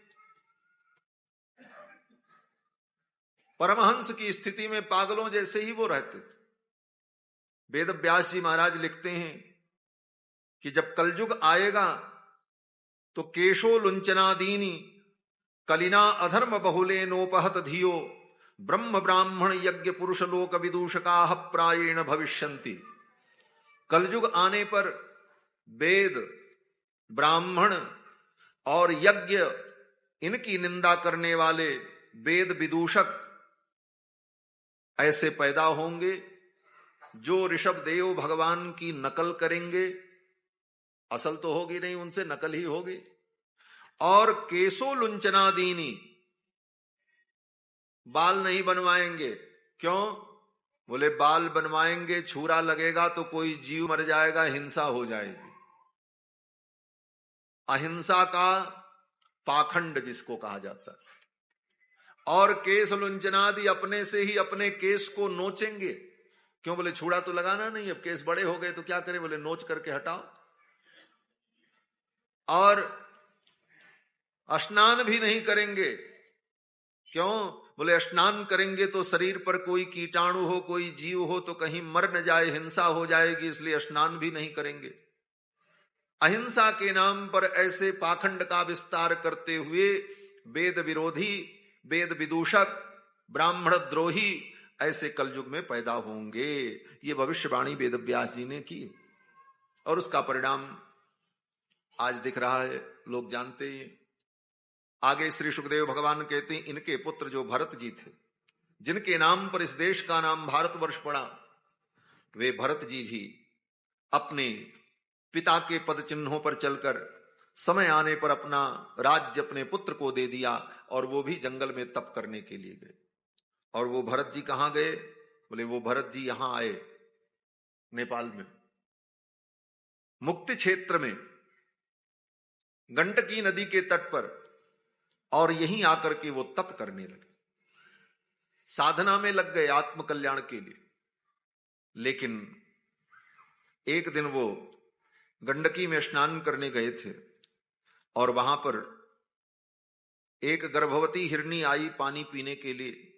परमहंस की स्थिति में पागलों जैसे ही वो रहते थे। वेद व्यास जी महाराज लिखते हैं कि जब कलयुग आएगा तो केशो लुंचनादीनी कलिना अधर्म बहुले नोपहत धियो ब्रह्म ब्राह्मण यज्ञ पुरुष लोक विदूषका प्रायेण भविष्यन्ति। कलयुग आने पर वेद, ब्राह्मण और यज्ञ, इनकी निंदा करने वाले वेद विदूषक ऐसे पैदा होंगे जो ऋषभ देव भगवान की नकल करेंगे। असल तो होगी नहीं, उनसे नकल ही होगी। और केसो लुंचनादीनी, बाल नहीं बनवाएंगे। क्यों? बोले बाल बनवाएंगे, छुरा लगेगा तो कोई जीव मर जाएगा, हिंसा हो जाएगी। अहिंसा का पाखंड जिसको कहा जाता है। और केस लुंचनादि, अपने से ही अपने केस को नोचेंगे। क्यों? बोले छुरा तो लगाना नहीं, अब केस बड़े हो गए तो क्या करें? बोले नोच करके हटाओ। और स्नान भी नहीं करेंगे। क्यों? बोले स्नान करेंगे तो शरीर पर कोई कीटाणु हो, कोई जीव हो तो कहीं मर न जाए, हिंसा हो जाएगी, इसलिए स्नान भी नहीं करेंगे। अहिंसा के नाम पर ऐसे पाखंड का विस्तार करते हुए वेद विरोधी, वेद विदूषक, ब्राह्मण द्रोही ऐसे कलयुग में पैदा होंगे। ये भविष्यवाणी वेद व्यास जी ने की और उसका परिणाम आज दिख रहा है, लोग जानते ही। आगे श्री सुखदेव भगवान कहते हैं, इनके पुत्र जो भरत जी थे, जिनके नाम पर इस देश का नाम भारतवर्ष पड़ा, वे भरत जी भी अपने पिता के पद चिन्हों पर चलकर समय आने पर अपना राज्य अपने पुत्र को दे दिया और वो भी जंगल में तप करने के लिए गए। और वो भरत जी कहां गए? बोले वो भरत जी यहां आए, नेपाल में मुक्ति क्षेत्र में गंडकी नदी के तट पर, और यहीं आकर के वो तप करने लगे, साधना में लग गए आत्म कल्याण के लिए। लेकिन एक दिन वो गंडकी में स्नान करने गए थे और वहां पर एक गर्भवती हिरनी आई पानी पीने के लिए।